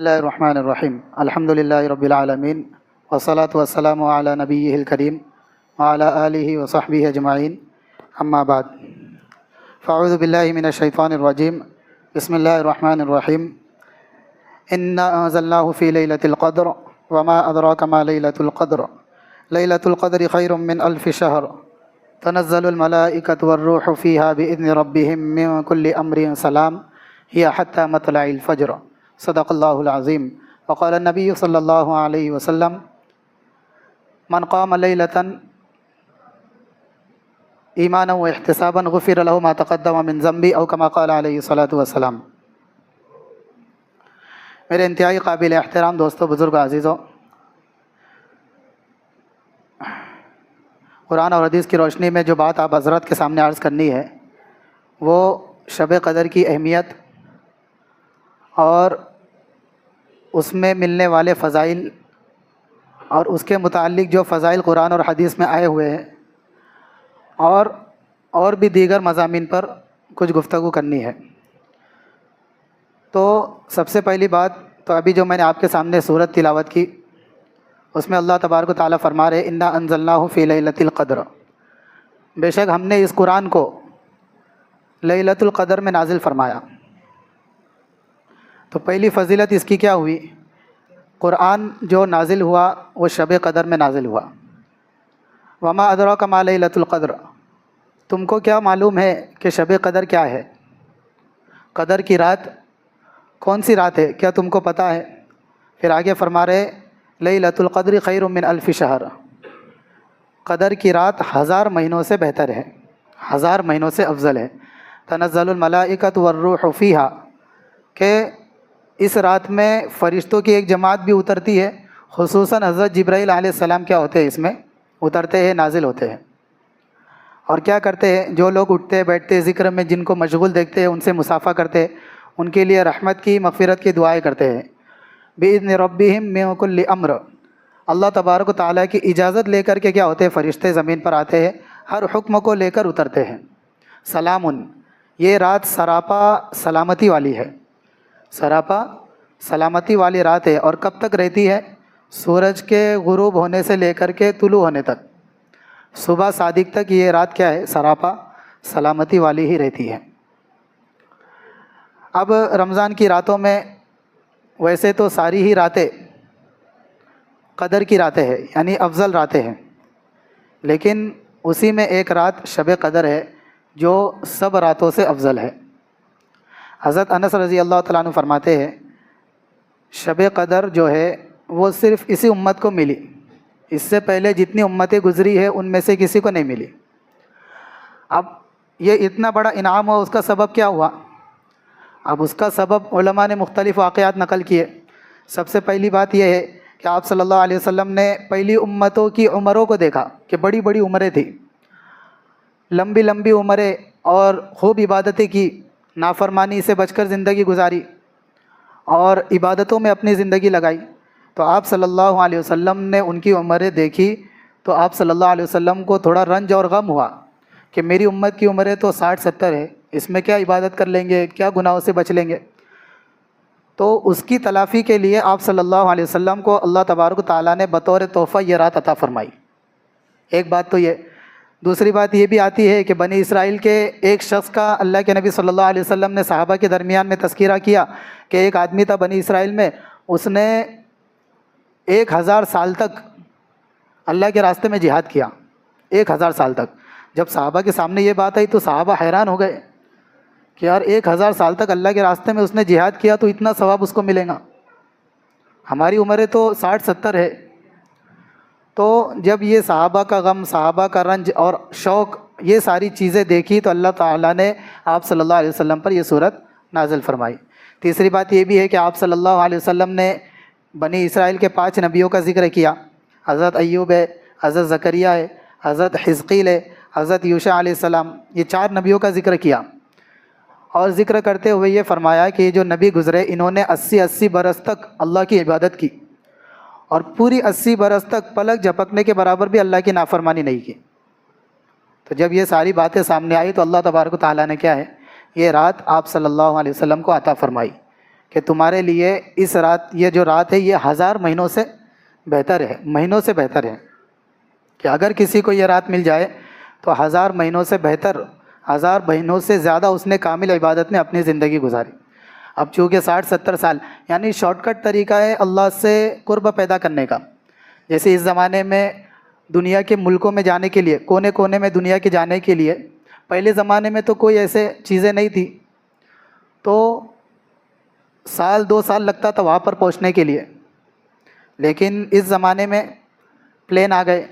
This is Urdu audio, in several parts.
اللہ الرحمن الرحیم الحمد للہ رب العالمین والصلاة والسلام علی نبیہ الکریم وعلی آلہ وصحبہ اجمعین اما بعد فاعوذ باللہ من الشیطان الرجیم بسم اللہ الرحمن الرحیم انا انزلناہ فی لیلۃ القدر وما ادراک ما لیلۃ القدر لیلۃ القدر خیر من الف شہر تنزل الملائکۃ والروح فیہا بإذن ربہم من کل امر سلام ہی حتی مطلع الفجر صدق اللہ العظیم وقال النبی صلی اللہ علیہ وسلم من قام لیلۃ ایمانا و احتسابا غفر له ما تقدم من ذنبی او کما قال علیہ الصلاۃ والسلام۔ میرے انتہائی قابل احترام دوستو، بزرگ، عزیزوں، قرآن اور حدیث کی روشنی میں جو بات آپ حضرت کے سامنے عرض کرنی ہے وہ شب قدر کی اہمیت اور اس میں ملنے والے فضائل اور اس کے متعلق جو فضائل قرآن اور حدیث میں آئے ہوئے ہیں اور بھی دیگر مضامین پر کچھ گفتگو کرنی ہے۔ تو سب سے پہلی بات تو ابھی جو میں نے آپ کے سامنے سورت تلاوت کی اس میں اللہ تبارک و تعالیٰ فرما رہے انا انزلناہ فی لیلۃ القدر، بے شک ہم نے اس قرآن کو لیلۃ القدر میں نازل فرمایا۔ تو پہلی فضیلت اس کی کیا ہوئی؟ قرآن جو نازل ہوا وہ شب قدر میں نازل ہوا۔ وما ادراک ما لیلۃ القدر، تم کو کیا معلوم ہے کہ شب قدر کیا ہے؟ قدر کی رات کون سی رات ہے، کیا تم کو پتہ ہے؟ پھر آگے فرما رہے لیلۃ القدر خیر من الف شہر، قدر کی رات 1000 مہینوں سے بہتر ہے، 1000 مہینوں سے افضل ہے۔ تنزل الملائکۃ والروح فیہا، کہ اس رات میں فرشتوں کی ایک جماعت بھی اترتی ہے، خصوصاً حضرت جبرائیل علیہ السلام کیا ہوتے ہیں، اس میں اترتے ہیں، نازل ہوتے ہیں۔ اور کیا کرتے ہیں؟ جو لوگ اٹھتے بیٹھتے ذکر میں جن کو مشغول دیکھتے ہیں ان سے مصافحہ کرتے ہیں، ان کے لیے رحمت کی، مغفرت کی دعائیں کرتے ہیں۔ بِإِذْنِ رَبِّهِمْ مِنْ كُلِّ أَمْرٍ، اللہ تبارک و تعالیٰ کی اجازت لے کر کے کیا ہوتے ہیں؟ فرشتے زمین پر آتے ہیں، ہر حکم کو لے کر اترتے ہیں۔ سلام، یہ رات سراپا سلامتی والی ہے، سراپا سلامتی والی رات ہے۔ اور کب تک رہتی ہے؟ سورج کے غروب ہونے سے لے کر کے طلوع ہونے تک، صبح صادق تک یہ رات کیا ہے؟ سراپا سلامتی والی ہی رہتی ہے۔ اب رمضان کی راتوں میں ویسے تو ساری ہی راتیں قدر کی راتیں ہیں، یعنی افضل راتیں ہیں، لیکن اسی میں ایک رات شب قدر ہے جو سب راتوں سے افضل ہے۔ حضرت انس رضی اللہ تعالیٰ عنہ فرماتے ہیں شب قدر جو ہے وہ صرف اسی امت کو ملی، اس سے پہلے جتنی امتیں گزری ہے ان میں سے کسی کو نہیں ملی۔ اب یہ اتنا بڑا انعام ہوا، اس کا سبب کیا ہوا؟ اب اس کا سبب علماء نے مختلف واقعات نقل کیے۔ سب سے پہلی بات یہ ہے کہ آپ صلی اللہ علیہ وسلم نے پہلی امتوں کی عمروں کو دیکھا کہ بڑی بڑی عمریں تھیں، لمبی لمبی عمریں، اور خوب عبادتیں کی، نافرمانی سے بچ کر زندگی گزاری اور عبادتوں میں اپنی زندگی لگائی۔ تو آپ صلی اللہ علیہ وسلم نے ان کی عمریں دیکھی تو آپ صلی اللہ علیہ وسلم کو تھوڑا رنج اور غم ہوا کہ میری امت کی عمریں تو 60-70 ہے، اس میں کیا عبادت کر لیں گے، کیا گناہوں سے بچ لیں گے؟ تو اس کی تلافی کے لیے آپ صلی اللہ علیہ وسلم کو اللہ تبارک و تعالیٰ نے بطور تحفہ یہ رات عطا فرمائی۔ ایک بات تو یہ، دوسری بات یہ بھی آتی ہے کہ بنی اسرائیل کے ایک شخص کا اللہ کے نبی صلی اللہ علیہ وسلم نے صحابہ کے درمیان میں تذکرہ کیا کہ ایک آدمی تھا بنی اسرائیل میں، اس نے 1000 سال تک اللہ کے راستے میں جہاد کیا، 1000 سال تک۔ جب صحابہ کے سامنے یہ بات آئی تو صحابہ حیران ہو گئے کہ یار 1000 سال تک اللہ کے راستے میں اس نے جہاد کیا تو اتنا ثواب اس کو ملے گا، ہماری عمریں تو 60-70 ہے۔ تو جب یہ صحابہ کا غم، صحابہ کا رنج اور شوق، یہ ساری چیزیں دیکھی تو اللہ تعالیٰ نے آپ صلی اللہ علیہ وسلم پر یہ صورت نازل فرمائی۔ تیسری بات یہ بھی ہے کہ آپ صلی اللہ علیہ وسلم نے بنی اسرائیل کے 5 نبیوں کا ذکر کیا، حضرت ایوب ہے، حضرت زکریا ہے، حضرت حزقیل ہے، حضرت یوشع علیہ السلام، یہ 4 نبیوں کا ذکر کیا۔ اور ذکر کرتے ہوئے یہ فرمایا کہ یہ جو نبی گزرے انہوں نے 80 برس تک اللہ کی عبادت کی، اور پوری 80 برس تک پلک جھپکنے کے برابر بھی اللہ کی نافرمانی نہیں کی۔ تو جب یہ ساری باتیں سامنے آئی تو اللہ تبارک و تعالیٰ نے کیا ہے، یہ رات آپ صلی اللہ علیہ وسلم کو عطا فرمائی کہ تمہارے لیے اس رات، یہ جو رات ہے یہ 1000 مہینوں سے بہتر ہے، مہینوں سے بہتر ہے، کہ اگر کسی کو یہ رات مل جائے تو 1000 مہینوں سے بہتر، 1000 مہینوں سے زیادہ اس نے کامل عبادت میں اپنی زندگی گزاری۔ اب چونکہ 60-70 سال یعنی شارٹ کٹ طریقہ ہے اللہ سے قرب پیدا کرنے کا۔ جیسے اس زمانے میں دنیا کے ملکوں میں جانے کے لیے، کونے کونے میں دنیا کے جانے کے لیے، پہلے زمانے میں تو کوئی ایسے چیزیں نہیں تھی، تو سال 2 سال لگتا تھا وہاں پر پہنچنے کے لیے، لیکن اس زمانے میں پلین آ گئے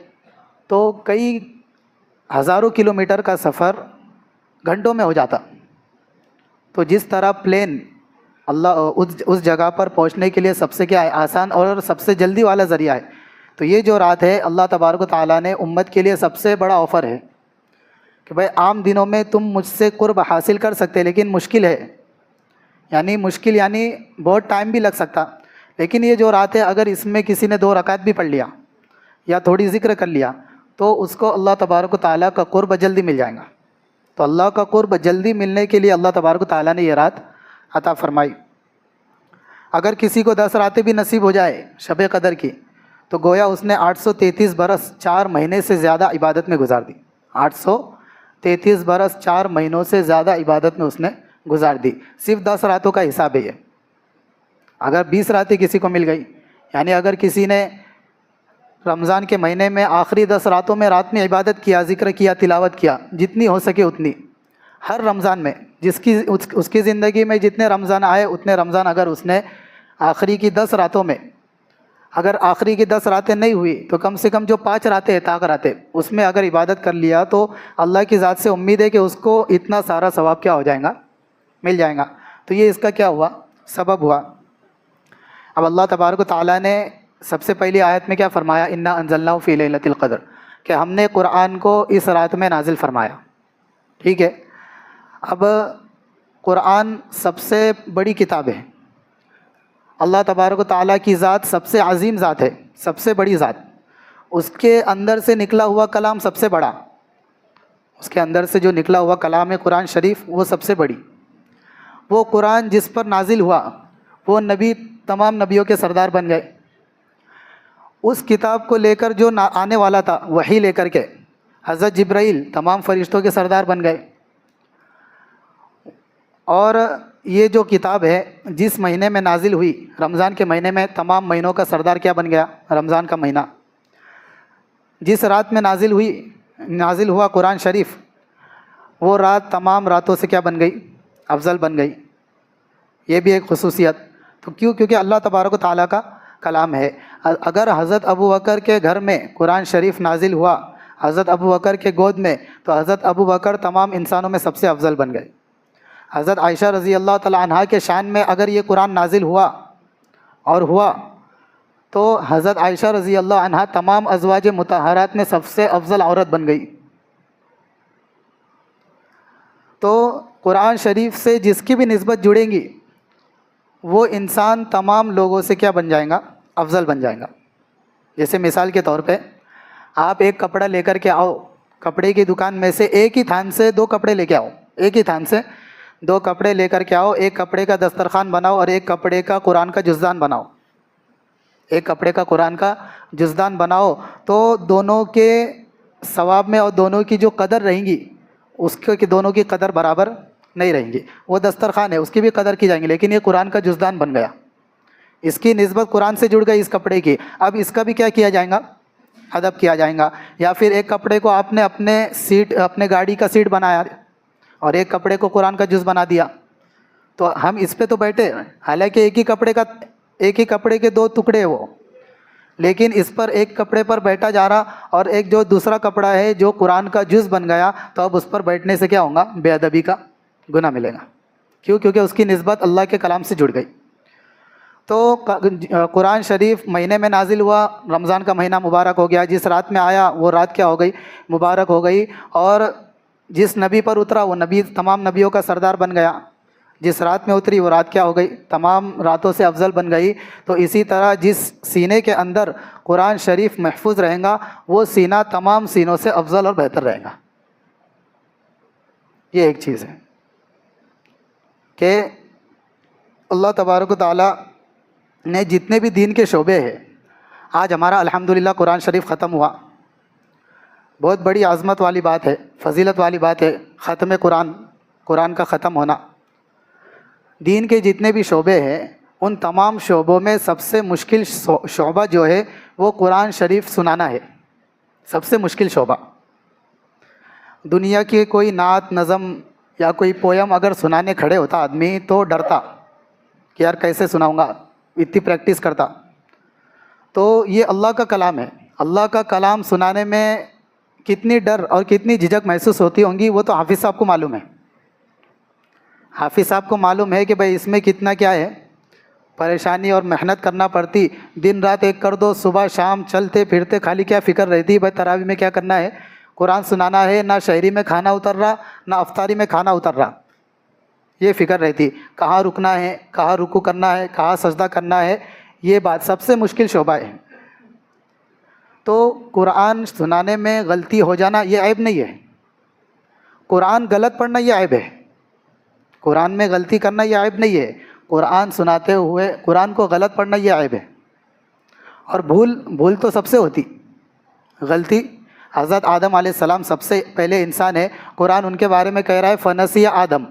تو کئی ہزاروں کلومیٹر کا سفر گھنٹوں میں ہو جاتا۔ تو جس طرح پلین اللہ اس جگہ پر پہنچنے کے لیے سب سے کیا ہے، آسان اور سب سے جلدی والا ذریعہ ہے، تو یہ جو رات ہے اللہ تبارک و تعالیٰ نے امت کے لیے سب سے بڑا آفر ہے کہ بھائی عام دنوں میں تم مجھ سے قرب حاصل کر سکتے لیکن مشکل ہے، یعنی مشکل یعنی بہت ٹائم بھی لگ سکتا، لیکن یہ جو رات ہے اگر اس میں کسی نے 2 رکعت بھی پڑھ لیا یا تھوڑی ذکر کر لیا تو اس کو اللہ تبارک و تعالیٰ کا قرب جلدی مل جائے گا۔ تو اللہ کا قرب جلدی ملنے کے لیے اللہ تبارک و تعالیٰ نے یہ رات عطا فرمائی۔ اگر کسی کو 10 راتیں بھی نصیب ہو جائے شب قدر کی تو گویا اس نے 833 برس 4 مہینے سے زیادہ عبادت میں گزار دی، 833 برس 4 مہینوں سے زیادہ عبادت میں اس نے گزار دی۔ صرف 10 راتوں کا حساب ہے یہ۔ اگر 20 راتیں کسی کو مل گئی، یعنی اگر کسی نے رمضان کے مہینے میں آخری 10 راتوں میں رات میں عبادت کیا، ذکر کیا، تلاوت کیا، جتنی ہو سکے اتنی، ہر رمضان میں اس کی زندگی میں جتنے رمضان آئے اتنے رمضان اگر اس نے آخری کی 10 راتوں میں، اگر آخری کی 10 راتیں نہیں ہوئی تو کم سے کم جو 5 راتیں طاق راتیں اس میں اگر عبادت کر لیا تو اللہ کی ذات سے امید ہے کہ اس کو اتنا سارا ثواب کیا ہو جائے گا، مل جائے گا۔ تو یہ اس کا کیا ہوا، سبب ہوا۔ اب اللہ تبارک و تعالیٰ نے سب سے پہلی آیت میں کیا فرمایا، انا انزلناہ فی لیلۃ القدر، کہ ہم نے قرآن کو اس رات میں نازل فرمایا، ٹھیک ہے۔ اب قرآن سب سے بڑی کتاب ہے، اللہ تبارک و تعالیٰ کی ذات سب سے عظیم ذات ہے، سب سے بڑی ذات، اس کے اندر سے نکلا ہوا کلام سب سے بڑا، اس کے اندر سے جو نکلا ہوا کلام ہے قرآن شریف وہ سب سے بڑی۔ وہ قرآن جس پر نازل ہوا وہ نبی تمام نبیوں کے سردار بن گئے، اس کتاب کو لے کر جو آنے والا تھا وحی لے کر کے حضرت جبرائیل تمام فرشتوں کے سردار بن گئے، اور یہ جو کتاب ہے جس مہینے میں نازل ہوئی رمضان کے مہینے میں تمام مہینوں کا سردار کیا بن گیا، رمضان کا مہینہ۔ جس رات میں نازل ہوا قرآن شریف وہ رات تمام راتوں سے کیا بن گئی، افضل بن گئی۔ یہ بھی ایک خصوصیت، تو کیونکہ اللہ تبارک و تعالیٰ کا کلام ہے۔ اگر حضرت ابو بکر کے گھر میں قرآن شریف نازل ہوا، حضرت ابو بکر کے گود میں، تو حضرت ابو بکر تمام انسانوں میں سب سے افضل بن گئے۔ حضرت عائشہ رضی اللہ تعالیٰ عنہا کے شان میں اگر یہ قرآن نازل ہوا تو حضرت عائشہ رضی اللہ عنہا تمام ازواج مطہرات میں سب سے افضل عورت بن گئی۔ تو قرآن شریف سے جس کی بھی نسبت جڑیں گی وہ انسان تمام لوگوں سے کیا بن جائے گا، افضل بن جائے گا۔ جیسے مثال کے طور پہ آپ ایک کپڑا لے کر کے آؤ، کپڑے کی دکان میں سے ایک ہی تھان سے 2 کپڑے لے کے آؤ، ایک ہی تھان سے 2 کپڑے لے کر کے آؤ، ایک کپڑے کا دسترخوان بناؤ اور ایک کپڑے کا قرآن کا جزدان بناؤ، ایک کپڑے کا قرآن کا جزدان بناؤ، تو دونوں کے ثواب میں اور دونوں کی جو قدر رہیں گی اس کے دونوں کی قدر برابر نہیں رہیں گی۔ وہ دسترخوان ہے اس کی بھی قدر کی جائیں گی، لیکن یہ قرآن کا جزدان بن گیا، اس کی نسبت قرآن سے جڑ گئی اس کپڑے کی، اب اس کا بھی کیا کیا جائے گا، ادب کیا جائے گا۔ یا پھر ایک کپڑے کو آپ نے اپنے گاڑی کا سیٹ بنایا اور ایک کپڑے کو قرآن کا جز بنا دیا، تو ہم اس پہ تو بیٹھے، حالانکہ ایک ہی کپڑے کے 2 ٹکڑے ہیں وہ، لیکن اس پر ایک کپڑے پر بیٹھا جا رہا، اور ایک جو دوسرا کپڑا ہے جو قرآن کا جز بن گیا، تو اب اس پر بیٹھنے سے کیا ہوگا، بے ادبی کا گناہ ملے گا۔ کیونکہ اس کی نسبت اللہ کے کلام سے جڑ گئی۔ تو قرآن شریف مہینے میں نازل ہوا، رمضان کا مہینہ مبارک ہو گیا، جس رات میں آیا وہ رات کیا ہو گئی، مبارک ہو گئی، اور جس نبی پر اترا وہ نبی تمام نبیوں کا سردار بن گیا، جس رات میں اتری وہ رات کیا ہو گئی، تمام راتوں سے افضل بن گئی۔ تو اسی طرح جس سینے کے اندر قرآن شریف محفوظ رہے گا وہ سینہ تمام سینوں سے افضل اور بہتر رہے گا۔ یہ ایک چیز ہے کہ اللہ تبارک و تعالیٰ نے جتنے بھی دین کے شعبے ہیں، آج ہمارا الحمدللہ قرآن شریف ختم ہوا، بہت بڑی عظمت والی بات ہے، فضیلت والی بات ہے ختم قرآن کا ختم ہونا۔ دین کے جتنے بھی شعبے ہیں ان تمام شعبوں میں سب سے مشکل شعبہ جو ہے وہ قرآن شریف سنانا ہے، سب سے مشکل شعبہ۔ دنیا کی کوئی نعت نظم یا کوئی پویم اگر سنانے کھڑے ہوتا آدمی تو ڈرتا کہ یار کیسے سناؤں گا، اتنی پریکٹس کرتا۔ تو یہ اللہ کا کلام ہے، اللہ کا کلام سنانے میں کتنی ڈر اور کتنی جھجک محسوس ہوتی ہوں گی وہ تو حافظ صاحب کو معلوم ہے۔ حافظ صاحب کو معلوم ہے کہ بھائی اس میں کتنا کیا ہے، پریشانی اور محنت کرنا پڑتی، دن رات ایک کر دو، صبح شام چلتے پھرتے خالی کیا فکر رہتی، بھائی تراویح میں کیا کرنا ہے، قرآن سنانا ہے، نہ شہری میں کھانا اتر رہا نہ افطاری میں کھانا اتر رہا، یہ فکر رہتی، کہاں رکنا ہے، کہاں رکوع کرنا ہے، کہاں سجدہ کرنا ہے، یہ بات سب سے مشکل شعبہ ہے۔ تو قرآن سنانے میں غلطی ہو جانا یہ عیب نہیں ہے، قرآن غلط پڑھنا یہ عیب ہے، قرآن میں غلطی کرنا یہ عیب نہیں ہے، قرآن سناتے ہوئے قرآن کو غلط پڑھنا یہ عیب ہے۔ اور بھول تو سب سے ہوتی، غلطی حضرت آدم علیہ السلام سب سے پہلے انسان ہے، قرآن ان کے بارے میں کہہ رہا ہے فنسی آدم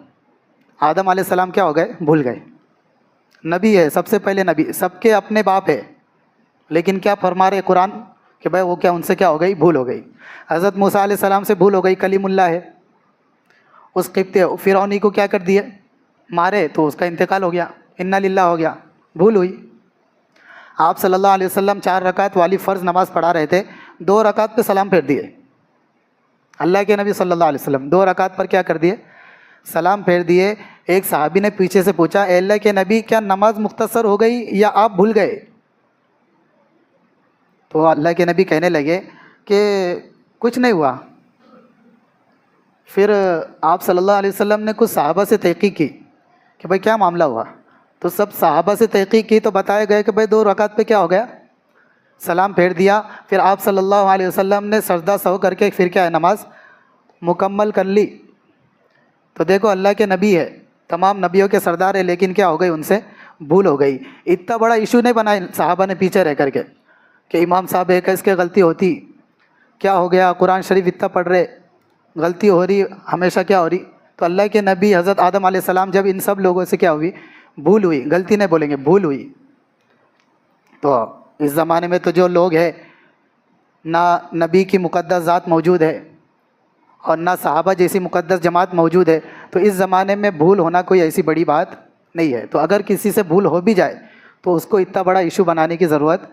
علیہ السلام کیا ہو گئے، بھول گئے، نبی ہے سب سے پہلے نبی، سب کے اپنے باپ ہے، لیکن کیا فرما رہے قرآن کہ بھائی وہ کیا ان سے کیا ہو گئی، بھول ہو گئی۔ حضرت موسیٰ علیہ السلام سے بھول ہو گئی، کلیم اللہ ہے، اس قبطی فرعونی کو کیا کر دیے، مارے تو اس کا انتقال ہو گیا، انا للہ ہو گیا، بھول ہوئی۔ آپ صلی اللہ علیہ وسلم 4 رکعت والی فرض نماز پڑھا رہے تھے، 2 رکعت پہ سلام پھیر دیے، اللہ کے نبی صلی اللہ علیہ وسلم 2 رکعت پر کیا کر دیے، سلام پھیر دیے۔ ایک صحابی نے پیچھے سے پوچھا اے اللہ کے نبی کیا نماز مختصر ہو گئی یا آپ بھول گئے؟ تو اللہ کے نبی کہنے لگے کہ کچھ نہیں ہوا۔ پھر آپ صلی اللہ علیہ وسلم نے کچھ صحابہ سے تحقیق کی کہ بھائی کیا معاملہ ہوا، تو سب صحابہ سے تحقیق کی تو بتایا گیا کہ بھائی 2 رکعت پہ کیا ہو گیا، سلام پھیر دیا۔ پھر آپ صلی اللہ علیہ وسلم نے سجدہ سہو کر کے پھر کیا ہے نماز مکمل کر لی۔ تو دیکھو اللہ کے نبی ہے، تمام نبیوں کے سردار ہے، لیکن کیا ہو گئی، ان سے بھول ہو گئی۔ اتنا بڑا ایشو نہیں بنایا صحابہ نے پیچھے رہ کر کے کہ امام صاحب ہے کس کے غلطی ہوتی، کیا ہو گیا، قرآن شریف اتنا پڑھ رہے، غلطی ہو رہی ہمیشہ کیا ہو رہی۔ تو اللہ کے نبی حضرت آدم علیہ السلام جب ان سب لوگوں سے کیا ہوئی، بھول ہوئی، غلطی نہیں بولیں گے، بھول ہوئی۔ تو اس زمانے میں تو جو لوگ ہیں، نہ نبی کی مقدس ذات موجود ہے اور نہ صحابہ جیسی مقدس جماعت موجود ہے، تو اس زمانے میں بھول ہونا کوئی ایسی بڑی بات نہیں ہے۔ تو اگر کسی سے بھول ہو بھی جائے تو اس کو اتنا بڑا ایشو بنانے کی ضرورت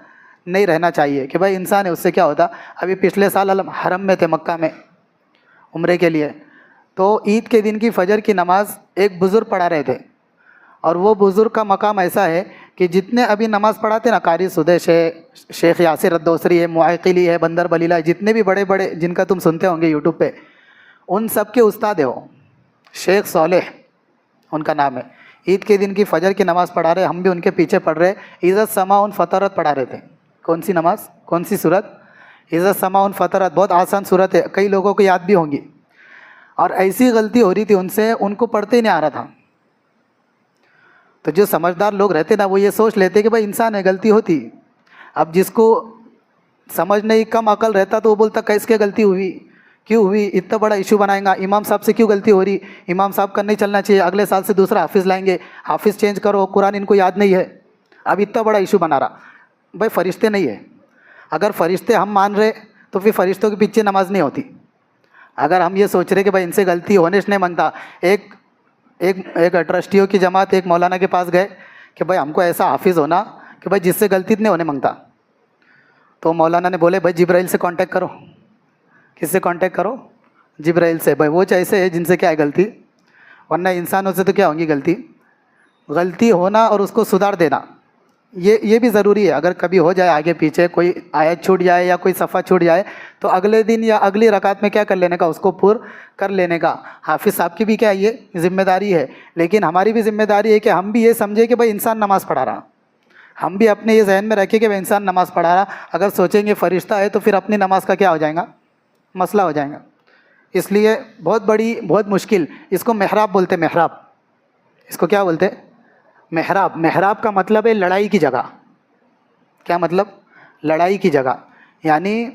نہیں رہنا چاہیے کہ بھائی انسان ہے، اس سے کیا ہوتا۔ ابھی پچھلے سال حرم میں تھے، مکہ میں عمرے کے لیے، تو عید کے دن کی فجر کی نماز ایک بزرگ پڑھا رہے تھے، اور وہ بزرگ کا مقام ایسا ہے کہ جتنے ابھی نماز پڑھاتے نا، قاری سدیش ہے، شیخ یاسر الدوسری ہے، معقلی ہے، بندر بلیلہ ہے، جتنے بھی بڑے بڑے جن کا تم سنتے ہوں گے یوٹیوب پہ، ان سب کے استاد ہے وہ، شیخ صالح ان کا نام ہے۔ عید کے دن کی فجر کی نماز پڑھا رہے، ہم بھی ان کے پیچھے پڑھ رہے، عزت سماعن فطرت پڑھا رہے تھے۔ کون سی نماز، کون سی صورت، عزت سماعن فطرت، بہت آسان صورت ہے، کئی لوگوں کو یاد بھی ہوں گی۔ اور ایسی غلطی ہو رہی تھی ان سے، ان کو پڑھتے ہی نہیں آ رہا تھا۔ تو جو سمجھدار لوگ رہتے نا، وہ یہ سوچ لیتے کہ بھائی انسان ہے، غلطی ہوتی۔ اب جس کو سمجھ نہیں، کم عقل رہتا، تو وہ بولتا کیس کے غلطی ہوئی، کیوں ہوئی، اتنا بڑا ایشو بنائیں گا، امام صاحب سے کیوں غلطی ہو رہی، امام صاحب کا نہیں چلنا چاہیے، اگلے سال سے دوسرا حافظ لائیں گے، حافظ چینج کرو، قرآن ان کو یاد نہیں ہے، اب اتنا بڑا ایشو بنا رہا۔ بھائی فرشتے نہیں ہے، اگر فرشتے ہم مان رہے تو پھر فرشتوں کے پیچھے نماز نہیں ہوتی۔ اگر ہم یہ سوچ رہے کہ بھائی ان سے غلطی ہونے سے نہیں مانگتا، ایک ٹرسٹیوں کی جماعت ایک مولانا کے پاس گئے کہ بھائی ہم کو ایسا حافظ ہونا کہ بھائی جس سے غلطی نہیں ہونے مانگتا۔ تو مولانا نے بولے بھائی جبرائیل سے کانٹیکٹ کرو۔ کس سے کانٹیکٹ کرو، جبرائیل سے، بھائی وہ ایسے ہے جن سے کیا ہے غلطی، ورنہ انسانوں سے تو کیا ہوں گی غلطی ہونا اور اس کو سدھار دینا، یہ بھی ضروری ہے۔ اگر کبھی ہو جائے آگے پیچھے کوئی آیت چھوٹ جائے یا کوئی صفحہ چھوٹ جائے تو اگلے دن یا اگلی رکعت میں کیا کر لینے کا، اس کو پر کر لینے کا۔ حافظ صاحب کی بھی کیا یہ ذمہ داری ہے، لیکن ہماری بھی ذمہ داری ہے کہ ہم بھی یہ سمجھے کہ بھائی انسان نماز پڑھا رہا، ہم بھی اپنے یہ ذہن میں رکھیں کہ بھائی انسان نماز پڑھا رہا۔ اگر سوچیں گے فرشتہ ہے تو پھر اپنی نماز کا کیا ہو جائے گا، مسئلہ ہو جائے گا۔ اس لیے بہت مشکل، اس کو محراب بولتے، محراب، اس کو کیا بولتے، محراب، محراب کا مطلب ہے لڑائی کی جگہ. کیا مطلب؟ لڑائی کی جگہ. یعنی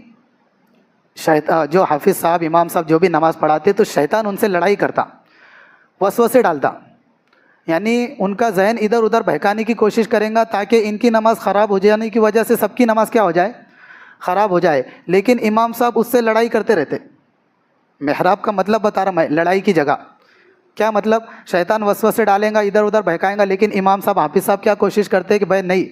جو حافظ صاحب، امام صاحب جو بھی نماز پڑھاتے تو شیطان ان سے لڑائی کرتا، وسوسے ڈالتا. یعنی ان کا ذہن ادھر ادھر بہکانے کی کوشش کریں گا تاکہ ان کی نماز خراب ہو جانے کی وجہ سے سب کی نماز کیا ہو جائے؟ خراب ہو جائے. لیکن امام صاحب اس سے لڑائی کرتے رہتے. محراب کا مطلب بتا رہا میں، لڑائی کی جگہ. کیا مطلب؟ شیطان وسوسے ڈالیں گا، ادھر ادھر بہکائیں گا، لیکن امام صاحب، حافظ صاحب کیا کوشش کرتے ہیں کہ بھائی نہیں،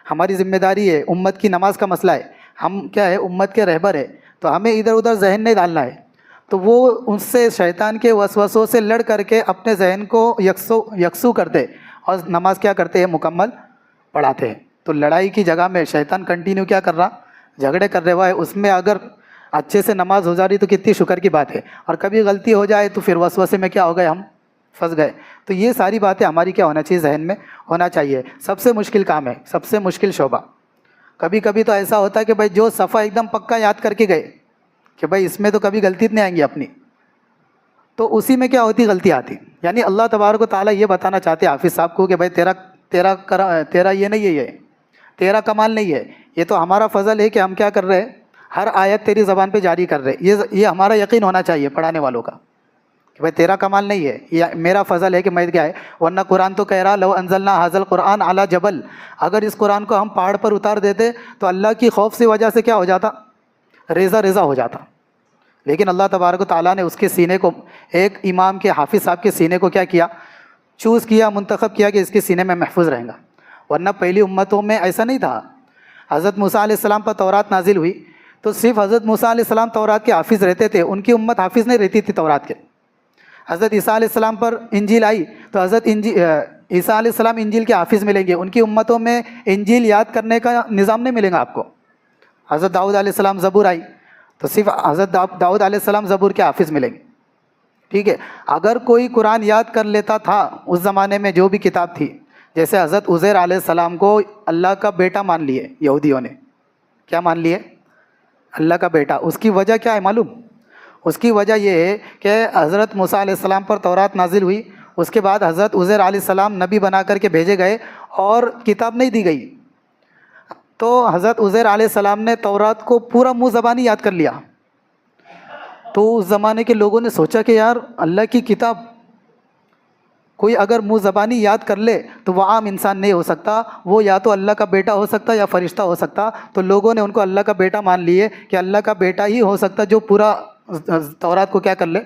ہماری ذمہ داری ہے، امت کی نماز کا مسئلہ ہے، ہم کیا ہے، امت کے رہبر ہے، تو ہمیں ادھر ادھر ذہن نہیں ڈالنا ہے. تو وہ ان سے شیطان کے وسوسوں سے لڑ کر کے اپنے ذہن کو یکسو کرتے اور نماز کیا کرتے ہیں؟ مکمل پڑھاتے ہیں. تو لڑائی کی جگہ میں شیطان کنٹینیو کیا کر رہا؟ جھگڑے کر رہے ہوا ہے. اس میں اگر اچھے سے نماز ہو جا رہی تو کتنی شکر کی بات ہے، اور کبھی غلطی ہو جائے تو پھر وسوسے میں کیا ہو گئے؟ ہم پھنس گئے. تو یہ ساری باتیں ہماری کیا ہونا چاہیے؟ ذہن میں ہونا چاہیے. سب سے مشکل کام ہے، سب سے مشکل شعبہ. کبھی کبھی تو ایسا ہوتا ہے کہ بھائی جو صفحہ ایک دم پکا یاد کر کے گئے کہ بھائی اس میں تو کبھی غلطی نہیں آئیں گی اپنی، تو اسی میں کیا ہوتی؟ غلطی آتی. یعنی اللہ تبارک و تعالیٰ یہ بتانا چاہتے ہیں حافظ صاحب کو کہ بھائی تیرا یہ نہیں ہے، یہ تیرا کمال نہیں ہے، یہ تو ہمارا فضل ہے کہ ہم کیا کر رہے ہیں؟ ہر آیت تیری زبان پہ جاری کر رہے. یہ ہمارا یقین ہونا چاہیے پڑھانے والوں کا کہ بھائی تیرا کمال نہیں ہے، یہ میرا فضل ہے کہ میں کیا ہے. ورنہ قرآن تو کہہ رہا لو انزلنا ھذا القرآن علی جبل، اگر اس قرآن کو ہم پہاڑ پر اتار دیتے تو اللہ کی خوف سے وجہ سے کیا ہو جاتا؟ ریزہ ریزہ ہو جاتا. لیکن اللہ تبارک و تعالیٰ نے اس کے سینے کو، ایک امام کے، حافظ صاحب کے سینے کو کیا کیا؟ چوز کیا، منتخب کیا کہ اس کے سینے میں محفوظ رہیں گا. ورنہ پہلی امتوں میں ایسا نہیں تھا. حضرت موسیٰ علیہ السلام پر تورات نازل ہوئی تو صرف حضرت موسیٰ علیہ السلام تورات کے حافظ رہتے تھے، ان کی امت حافظ نہیں رہتی تھی تورات کے. حضرت عیسیٰ علیہ السلام پر انجیل آئی تو حضرت عیسیٰ علیہ السلام انجیل کے حافظ ملیں گے، ان کی امتوں میں انجیل یاد کرنے کا نظام نہیں ملے گا آپ کو. حضرت داؤد علیہ السلام زبور آئی تو صرف حضرت داؤد علیہ السلام زبور کے حافظ ملیں گے. ٹھیک ہے. اگر کوئی قرآن یاد کر لیتا تھا اس زمانے میں، جو بھی کتاب تھی، جیسے حضرت عزیر علیہ السلام کو اللہ کا بیٹا مان لیے یہودیوں نے. کیا مان لیے؟ اللہ کا بیٹا. اس کی وجہ کیا ہے معلوم؟ اس کی وجہ یہ ہے کہ حضرت موسیٰ علیہ السلام پر تورات نازل ہوئی، اس کے بعد حضرت عزیر علیہ السلام نبی بنا کر کے بھیجے گئے اور کتاب نہیں دی گئی. تو حضرت عزیر علیہ السلام نے تورات کو پورا منہ زبانی یاد کر لیا. تو اس زمانے کے لوگوں نے سوچا کہ یار اللہ کی کتاب کوئی اگر منہ زبانی یاد کر لے تو وہ عام انسان نہیں ہو سکتا، وہ یا تو اللہ کا بیٹا ہو سکتا یا فرشتہ ہو سکتا. تو لوگوں نے ان کو اللہ کا بیٹا مان لیے کہ اللہ کا بیٹا ہی ہو سکتا جو پورا تورات کو کیا کر لے؟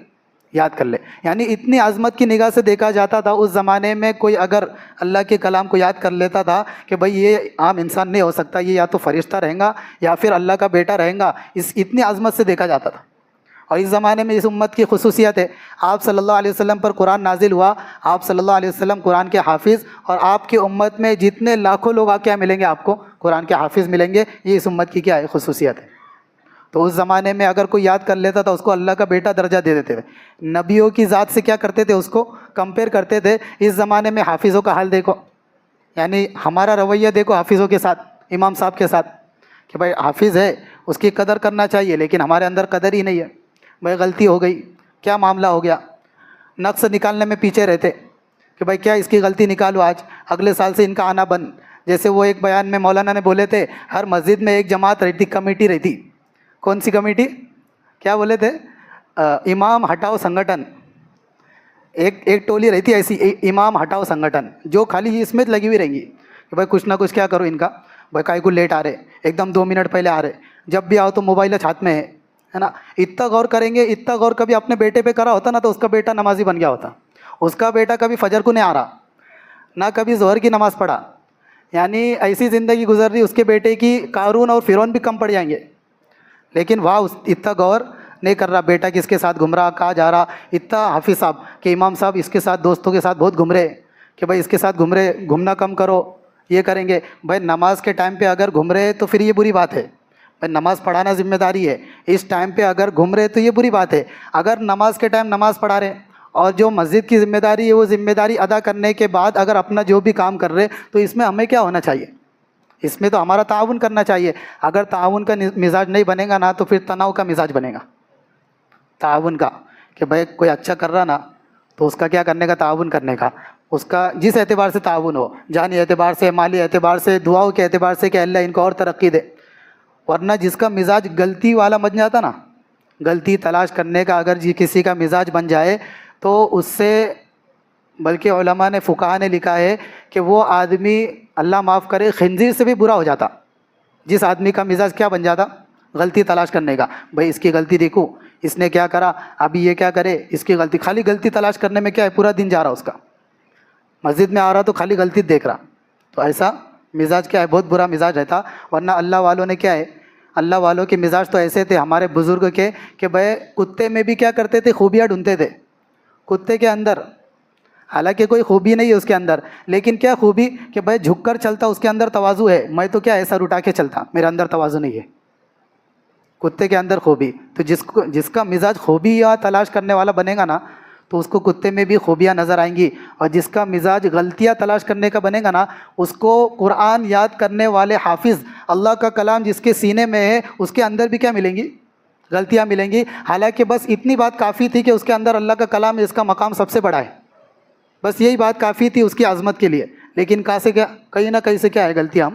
یاد کر لے. یعنی اتنی عظمت کی نگاہ سے دیکھا جاتا تھا اس زمانے میں. کوئی اگر اللہ کے کلام کو یاد کر لیتا تھا کہ بھئی یہ عام انسان نہیں ہو سکتا، یہ یا تو فرشتہ رہیں گا یا پھر اللہ کا بیٹا رہیں گا، اتنی عظمت سے دیکھا جاتا تھا. اور اس زمانے میں اس امت کی خصوصیت ہے، آپ صلی اللہ علیہ وسلم پر قرآن نازل ہوا، آپ صلی اللہ علیہ وسلم قرآن کے حافظ، اور آپ کی امت میں جتنے لاکھوں لوگ کیا ملیں گے؟ آپ کو قرآن کے حافظ ملیں گے. یہ اس امت کی کیا ہے؟ خصوصیت ہے. تو اس زمانے میں اگر کوئی یاد کر لیتا تھا اس کو اللہ کا بیٹا درجہ دے دیتے تھے. نبیوں کی ذات سے کیا کرتے تھے؟ اس کو کمپیئر کرتے تھے. اس زمانے میں حافظوں کا حال دیکھو، یعنی ہمارا رویہ دیکھو حافظوں کے ساتھ، امام صاحب کے ساتھ، کہ بھائی حافظ ہے اس کی قدر کرنا چاہیے، لیکن ہمارے اندر قدر ہی نہیں ہے. بھائی غلطی ہو گئی، کیا معاملہ ہو گیا، نقص نکالنے میں پیچھے رہتے کہ بھائی کیا اس کی غلطی نکالو، آج اگلے سال سے ان کا آنا بند. جیسے وہ ایک بیان میں مولانا نے بولے تھے، ہر مسجد میں ایک جماعت رہتی، کمیٹی رہتی. کون سی کمیٹی؟ کیا بولے تھے؟ امام ہٹاؤ سنگٹن. ایک ٹولی رہتی ایسی، امام ہٹاؤ سنگٹن، جو خالی اس میں لگی ہوئی رہیں گی کہ بھائی کچھ نہ کچھ کیا کرو ان کا. بھائی کائی کو لیٹ آ رہے، ایک دم 2 منٹ پہلے آ رہے، جب بھی آؤ تو موبائل ہاتھ میں ہے نا. اتنا غور کریں گے، اتنا غور کبھی اپنے بیٹے پہ کرا ہوتا نا تو اس کا بیٹا نمازی بن گیا ہوتا. اس کا بیٹا کبھی فجر کو نہیں آ رہا، نہ کبھی ظہر کی نماز پڑھا. یعنی ایسی زندگی گزر رہی اس کے بیٹے کی، قارون اور فرعون بھی کم پڑ جائیں گے. لیکن اتنا غور نہیں کر رہا بیٹا کس کے ساتھ گھوم رہا، کہاں جا رہا. اتنا حافظ صاحب کہ امام صاحب اس کے ساتھ دوستوں کے ساتھ بہت گھوم رہے کہ بھائی اس کے ساتھ گھوم رہے، گھومنا کم کرو، یہ کریں گے. بھائی نماز کے ٹائم پہ اگر گھوم رہے تو پھر یہ بری بات ہے. بھائی نماز پڑھانا ذمہ داری ہے، اس ٹائم پہ اگر گھوم رہے تو یہ بری بات ہے. اگر نماز کے ٹائم نماز پڑھا رہے اور جو مسجد کی ذمہ داری ہے وہ ذمہ داری ادا کرنے کے بعد اگر اپنا جو بھی کام کر رہے تو اس میں ہمیں کیا ہونا چاہیے؟ اس میں تو ہمارا تعاون کرنا چاہیے. اگر تعاون کا مزاج نہیں بنے گا نا تو پھر تناؤ کا مزاج بنے گا. تعاون کا کہ بھائی کوئی اچھا کر رہا نا تو اس کا کیا کرنے کا؟ تعاون کرنے کا. اس کا جس اعتبار سے تعاون ہو، جانی اعتبار سے، مالی اعتبار سے، دعاؤں کے اعتبار سے کہ اللہ ان کو اور ترقی دے. ورنہ جس کا مزاج غلطی والا بن جاتا نا، غلطی تلاش کرنے کا اگر کسی کا مزاج بن جائے تو اس سے، بلکہ علماء نے، فقہا نے لکھا ہے کہ وہ آدمی اللہ معاف کرے خنزیر سے بھی برا ہو جاتا. جس آدمی کا مزاج کیا بن جاتا؟ غلطی تلاش کرنے کا. بھائی اس کی غلطی دیکھو، اس نے کیا کرا، ابھی یہ کیا کرے، اس کی غلطی. خالی غلطی تلاش کرنے میں کیا ہے، پورا دن جا رہا اس کا. مسجد میں آ رہا تو خالی غلطی دیکھ رہا. تو ایسا مزاج کیا ہے، بہت برا مزاج رہتا. ورنہ اللہ والوں نے کیا ہے، اللہ والوں کے مزاج تو ایسے تھے ہمارے بزرگ کے کہ بھائی کتے میں بھی کیا کرتے تھے، خوبیاں ڈھونڈتے تھے. کتے کے اندر حالانکہ کوئی خوبی نہیں ہے اس کے اندر، لیکن کیا خوبی کہ بھائی جھک کر چلتا، اس کے اندر تواضع ہے. میں تو کیا ایسا اٹھا کے چلتا، میرے اندر تواضع نہیں ہے. کتے کے اندر خوبی. تو جس کا مزاج خوبی یا تلاش کرنے والا بنے گا نا تو اس کو کتے میں بھی خوبیاں نظر آئیں گی. اور جس کا مزاج غلطیاں تلاش کرنے کا بنے گا نا، اس کو قرآن یاد کرنے والے حافظ، اللہ کا کلام جس کے سینے میں ہے، اس کے اندر بھی کیا ملیں گی، غلطیاں ملیں گی. حالانکہ بس اتنی بات کافی تھی کہ اس کے اندر اللہ کا کلام ہے، اس کا مقام سب سے بڑا ہے. بس یہی بات کافی تھی اس کی عظمت کے لیے. لیکن کہاں سے کیا، کہیں نہ کہیں سے کیا ہے غلطیاں ہم.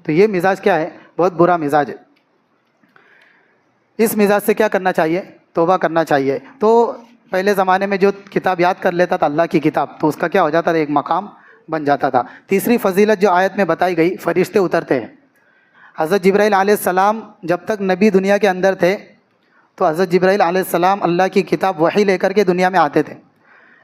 تو یہ مزاج کیا ہے، بہت برا مزاج ہے. اس مزاج سے کیا کرنا چاہیے، توبہ کرنا چاہیے. تو پہلے زمانے میں جو کتاب یاد کر لیتا تھا اللہ کی کتاب، تو اس کا کیا ہو جاتا تھا، ایک مقام بن جاتا تھا. تیسری فضیلت جو آیت میں بتائی گئی، فرشتے اترتے ہیں. حضرت جبرائیل علیہ السلام جب تک نبی دنیا کے اندر تھے تو حضرت جبرائیل علیہ السلام اللہ کی کتاب وحی لے کر کے دنیا میں آتے تھے.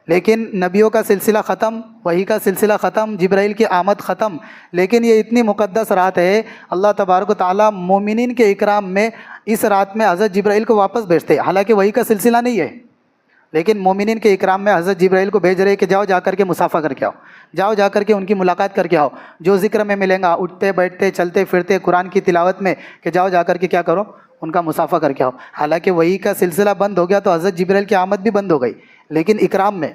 لیکن نبیوں کا سلسلہ ختم، وحی کا سلسلہ ختم، جبرائیل کی آمد ختم. لیکن یہ اتنی مقدس رات ہے، اللہ تبارک و تعالیٰ مومنین کے اکرام میں اس رات میں حضرت جبرائیل کو واپس بھیجتے. حالانکہ وحی کا سلسلہ نہیں ہے، لیکن مومنین کے اکرام میں حضرت جبرائیل کو بھیج رہے کہ جاؤ جا کر کے مصافحہ کر کے آؤ، جاؤ جا کر کے ان کی ملاقات کر کے آؤ. جو ذکر میں ملیں گا، اٹھتے بیٹھتے چلتے پھرتے قرآن کی تلاوت میں، کہ جاؤ جا کر کے کیا کرو، ان کا مصافحہ کر کے آؤ. حالانکہ وحی کا سلسلہ بند ہو گیا تو حضرت جبرائیل کی آمد بھی بند ہو گئی. لیکن اکرام میں،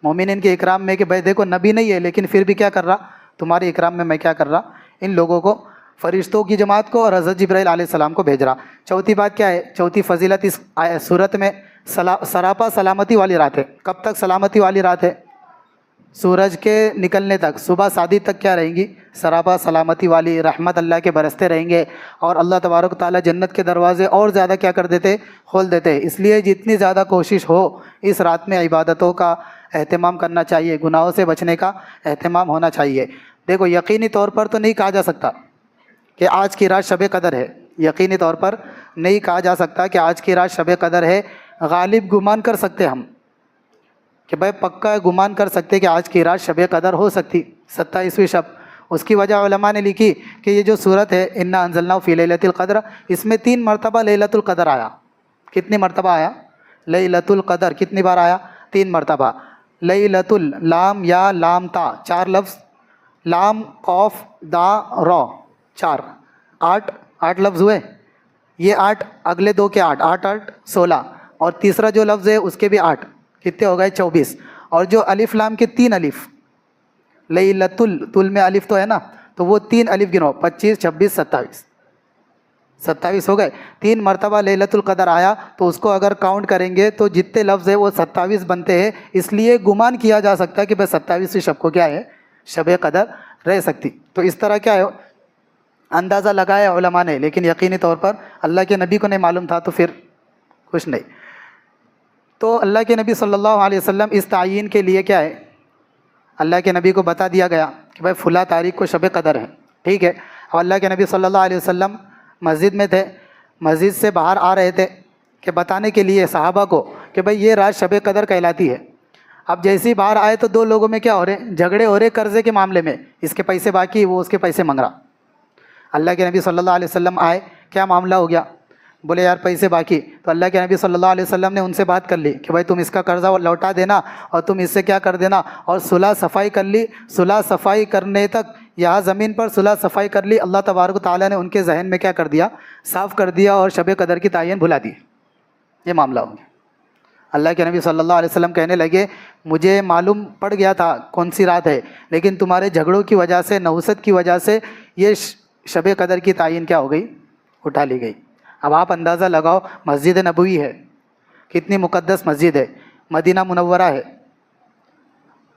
مومنین کے اکرام میں کہ بھائی دیکھو نبی نہیں ہے لیکن پھر بھی کیا کر رہا، تمہارے اکرام میں میں کیا کر رہا، ان لوگوں کو، فرشتوں کی جماعت کو اور حضرت جبرائیل علیہ السلام کو بھیج رہا. چوتھی بات کیا ہے، چوتھی فضیلت اس صورت میں سراپا سلامتی والی رات ہے. کب تک سلامتی والی رات ہے؟ سورج کے نکلنے تک، صبح صادق تک کیا رہیں گی، سراپا سلامتی والی. رحمت اللہ کے برستے رہیں گے اور اللہ تبارک و تعالیٰ جنت کے دروازے اور زیادہ کیا کر دیتے، کھول دیتے. اس لیے جتنی زیادہ کوشش ہو اس رات میں عبادتوں کا اہتمام کرنا چاہیے، گناہوں سے بچنے کا اہتمام ہونا چاہیے. دیکھو یقینی طور پر تو نہیں کہا جا سکتا کہ آج کی رات شب قدر ہے، یقینی طور پر نہیں کہا جا سکتا کہ آج کی رات شب قدر ہے. غالب گمان کر سکتے ہم کہ بھائی پکا گمان کر سکتے کہ آج کی رات شب قدر ہو سکتی، 27ویں شب. اس کی وجہ علماء نے لکھی کہ یہ جو صورت ہے انا انزلناہ فی لیلۃ القدر، اس میں 3 مرتبہ لیلۃ القدر آیا. کتنی مرتبہ آیا لیلۃ القدر، کتنی بار آیا، 3 مرتبہ. لیلۃ لام یا لام تا، 4 لفظ، لام قوف دا را، 4، 8 لفظ ہوئے. یہ 8 اگلے 2 کے 8، 8 8 16، اور تیسرا جو لفظ ہے اس کے بھی 8، کتنے ہو گئے 24. اور جو الف لام کے 3 الف، لیلۃ تل میں الف تو ہے نا، تو وہ 3 الف گنو، 25 26 27، 27 ہو گئے. 3 مرتبہ لیلۃ القدر آیا تو اس کو اگر کاؤنٹ کریں گے تو جتنے لفظ ہیں وہ 27 بنتے ہیں. اس لیے گمان کیا جا سکتا ہے کہ بھائی 27ویں شب کو کیا ہے، شب قدر رہ سکتی. تو اس طرح کیا ہے اندازہ لگایا علماء نے، لیکن یقینی طور پر اللہ کے نبی کو نہیں معلوم تھا تو پھر کچھ نہیں. تو اللہ کے نبی صلی اللہ علیہ وسلم اس تعین کے لیے کیا ہے، اللہ کے نبی کو بتا دیا گیا کہ بھائی فلاں تاریخ کو شب قدر ہے، ٹھیک ہے. اور اللہ کے نبی صلی اللہ علیہ وسلم مسجد میں تھے، مسجد سے باہر آ رہے تھے کہ بتانے کے لیے صحابہ کو کہ بھائی یہ رات شب قدر کہلاتی ہے. اب جیسے ہی باہر آئے تو 2 لوگوں میں کیا ہو رہے، جھگڑے ہو رہے قرضے کے معاملے میں. اس کے پیسے باقی، وہ اس کے پیسے مانگ رہا. اللہ کے نبی صلی اللہ علیہ وسلم آئے، کیا معاملہ ہو گیا، بولے یار پیسے باقی. تو اللہ کے نبی صلی اللہ علیہ وسلم نے ان سے بات کر لی کہ بھائی تم اس کا قرضہ لوٹا دینا اور تم اس سے کیا کر دینا، اور صلح صفائی کر لی. صلح صفائی کرنے تک یہاں زمین پر صلح صفائی کر لی. اللہ تبارک و تعالیٰ نے ان کے ذہن میں کیا کر دیا، صاف کر دیا، اور شب قدر کی تعین بھلا دی. یہ معاملہ ہو گیا. اللہ کے نبی صلی اللہ علیہ وسلم کہنے لگے مجھے معلوم پڑ گیا تھا کون سی رات ہے، لیکن تمہارے جھگڑوں کی وجہ سے، نحوست کی وجہ سے یہ شب قدر کی تعین کیا ہو گئی، اٹھا لی گئی. اب آپ اندازہ لگاؤ، مسجد نبوی ہے، کتنی مقدس مسجد ہے، مدینہ منورہ ہے،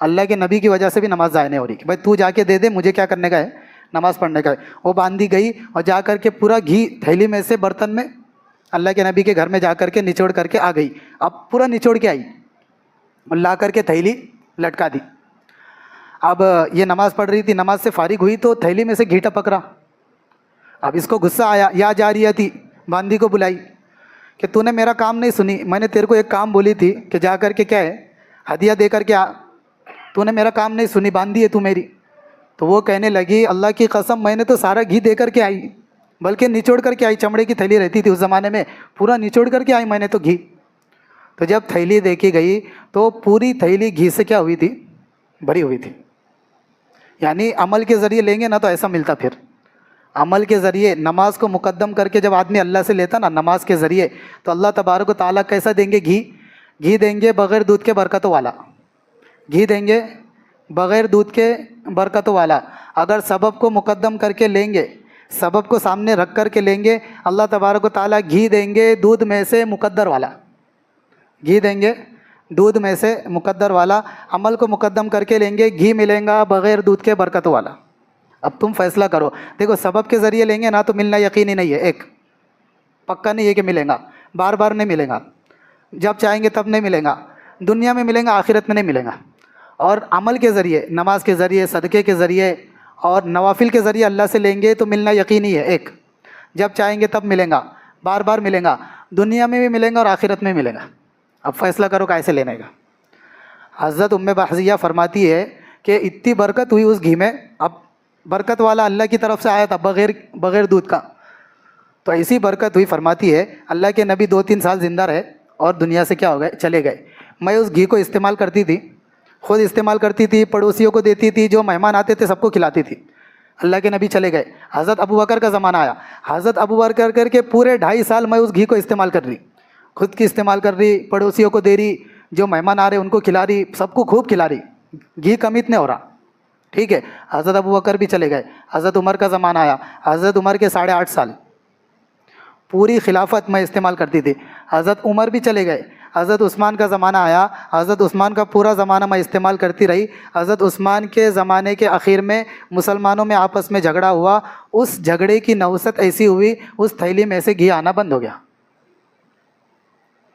اللہ کے نبی کی وجہ سے بھی نماز ضائع نہیں ہو رہی کہ بھائی تو جا کے دے دے، مجھے کیا کرنے کا ہے، نماز پڑھنے کا ہے۔ وہ باندھی گئی اور جا کر کے پورا گھی تھیلی میں سے برتن میں اللہ کے نبی کے گھر میں جا کر کے نچوڑ کر کے آ گئی۔ اب پورا نچوڑ کے آئی، لا کر کے تھیلی لٹکا دی۔ اب یہ نماز پڑھ رہی تھی، نماز سے فارغ ہوئی تو تھیلی میں سے گھی ٹپک رہا۔ اب اس کو غصہ آیا، یا جاریتی، باندھی کو بلائی کہ تو نے میرا کام نہیں سنی، میں نے تیرے کو ایک کام بولی تھی کہ جا کر کے کیا ہے ہدیہ دے کر کے آ، تو نے میرا کام نہیں سنی، باندھی ہے تو میری۔ تو وہ کہنے لگی اللہ کی قسم میں نے تو سارا گھی دے کر کے آئی، بلکہ نچوڑ کر کے آئی، چمڑے کی تھیلی رہتی تھی اس زمانے میں، پورا نچوڑ کر کے آئی میں نے تو گھی۔ تو جب تھیلی دیکھی گئی تو پوری تھیلی گھی سے کیا ہوئی تھی، بھری ہوئی تھی۔ یعنی عمل کے ذریعے لیں گے نا تو ایسا ملتا، پھر عمل کے ذریعے نماز کو مقدم کر کے جب آدمی اللہ سے لیتا نا نماز کے ذریعے، تو اللہ تبارک و تعالیٰ کیسا دیں گے، گھی دیں گے بغیر دودھ کے برکتوں والا، گھی دیں گے بغیر دودھ کے برکتوں والا۔ اگر سبب کو مقدم کر کے لیں گے، سبب کو سامنے رکھ کر کے لیں گے، اللہ تبارک و تعالیٰ گھی دیں گے دودھ میں سے مقدر والا، گھی دیں گے دودھ میں سے مقدر والا۔ عمل کو مقدم کر کے لیں گے، گھی ملیں گا بغیر دودھ کے برکتوں والا۔ اب تم فیصلہ کرو، دیکھو سبب کے ذریعے لیں گے نا تو ملنا یقینی نہیں ہے، ایک پکا نہیں ہے کہ ملے گا، بار بار نہیں ملے گا، جب چاہیں گے تب نہیں ملے گا، دنیا میں ملیں گا آخرت میں نہیں ملے گا۔ اور عمل کے ذریعے، نماز کے ذریعے، صدقے کے ذریعے اور نوافل کے ذریعے اللہ سے لیں گے تو ملنا یقینی ہے، ایک جب چاہیں گے تب ملیں گا، بار بار ملیں گا، دنیا میں بھی ملیں گا اور آخرت میں ملے گا۔ اب فیصلہ کرو کیسے لینے کا۔ حضرت ام بحزیہ فرماتی ہے کہ اتنی برکت ہوئی اس گھی میں، اب برکت والا اللہ کی طرف سے آیا تھا بغیر دودھ کا، تو ایسی برکت ہوئی، فرماتی ہے اللہ کے نبی 2-3 سال زندہ رہے اور دنیا سے کیا ہو گئے، چلے گئے۔ میں اس گھی کو استعمال کرتی تھی، خود استعمال کرتی تھی، پڑوسیوں کو دیتی تھی، جو مہمان آتے تھے سب کو کھلاتی تھی۔ اللہ کے نبی چلے گئے، حضرت ابو بکر کا زمانہ آیا، حضرت ابو بکر کر کے پورے 2.5 سال میں اس گھی کو استعمال کر رہی، خود کی استعمال کر رہی، پڑوسیوں کو دے رہی، جو مہمان آ رہے ان کو کھلا رہی، سب کو خوب کھلا رہی، گھی کمی نہیں ہو رہا، ٹھیک ہے۔ حضرت ابو بکر بھی چلے گئے، حضرت عمر کا زمانہ آیا، حضرت عمر کے 8.5 سال پوری خلافت میں استعمال کرتی تھی، حضرت عمر بھی چلے گئے، حضرت عثمان کا زمانہ آیا، حضرت عثمان کا پورا زمانہ میں استعمال کرتی رہی، حضرت عثمان کے زمانے کے آخر میں مسلمانوں میں آپس میں جھگڑا ہوا، اس جھگڑے کی نوسط ایسی ہوئی اس تھیلی میں سے گھی آنا بند ہو گیا،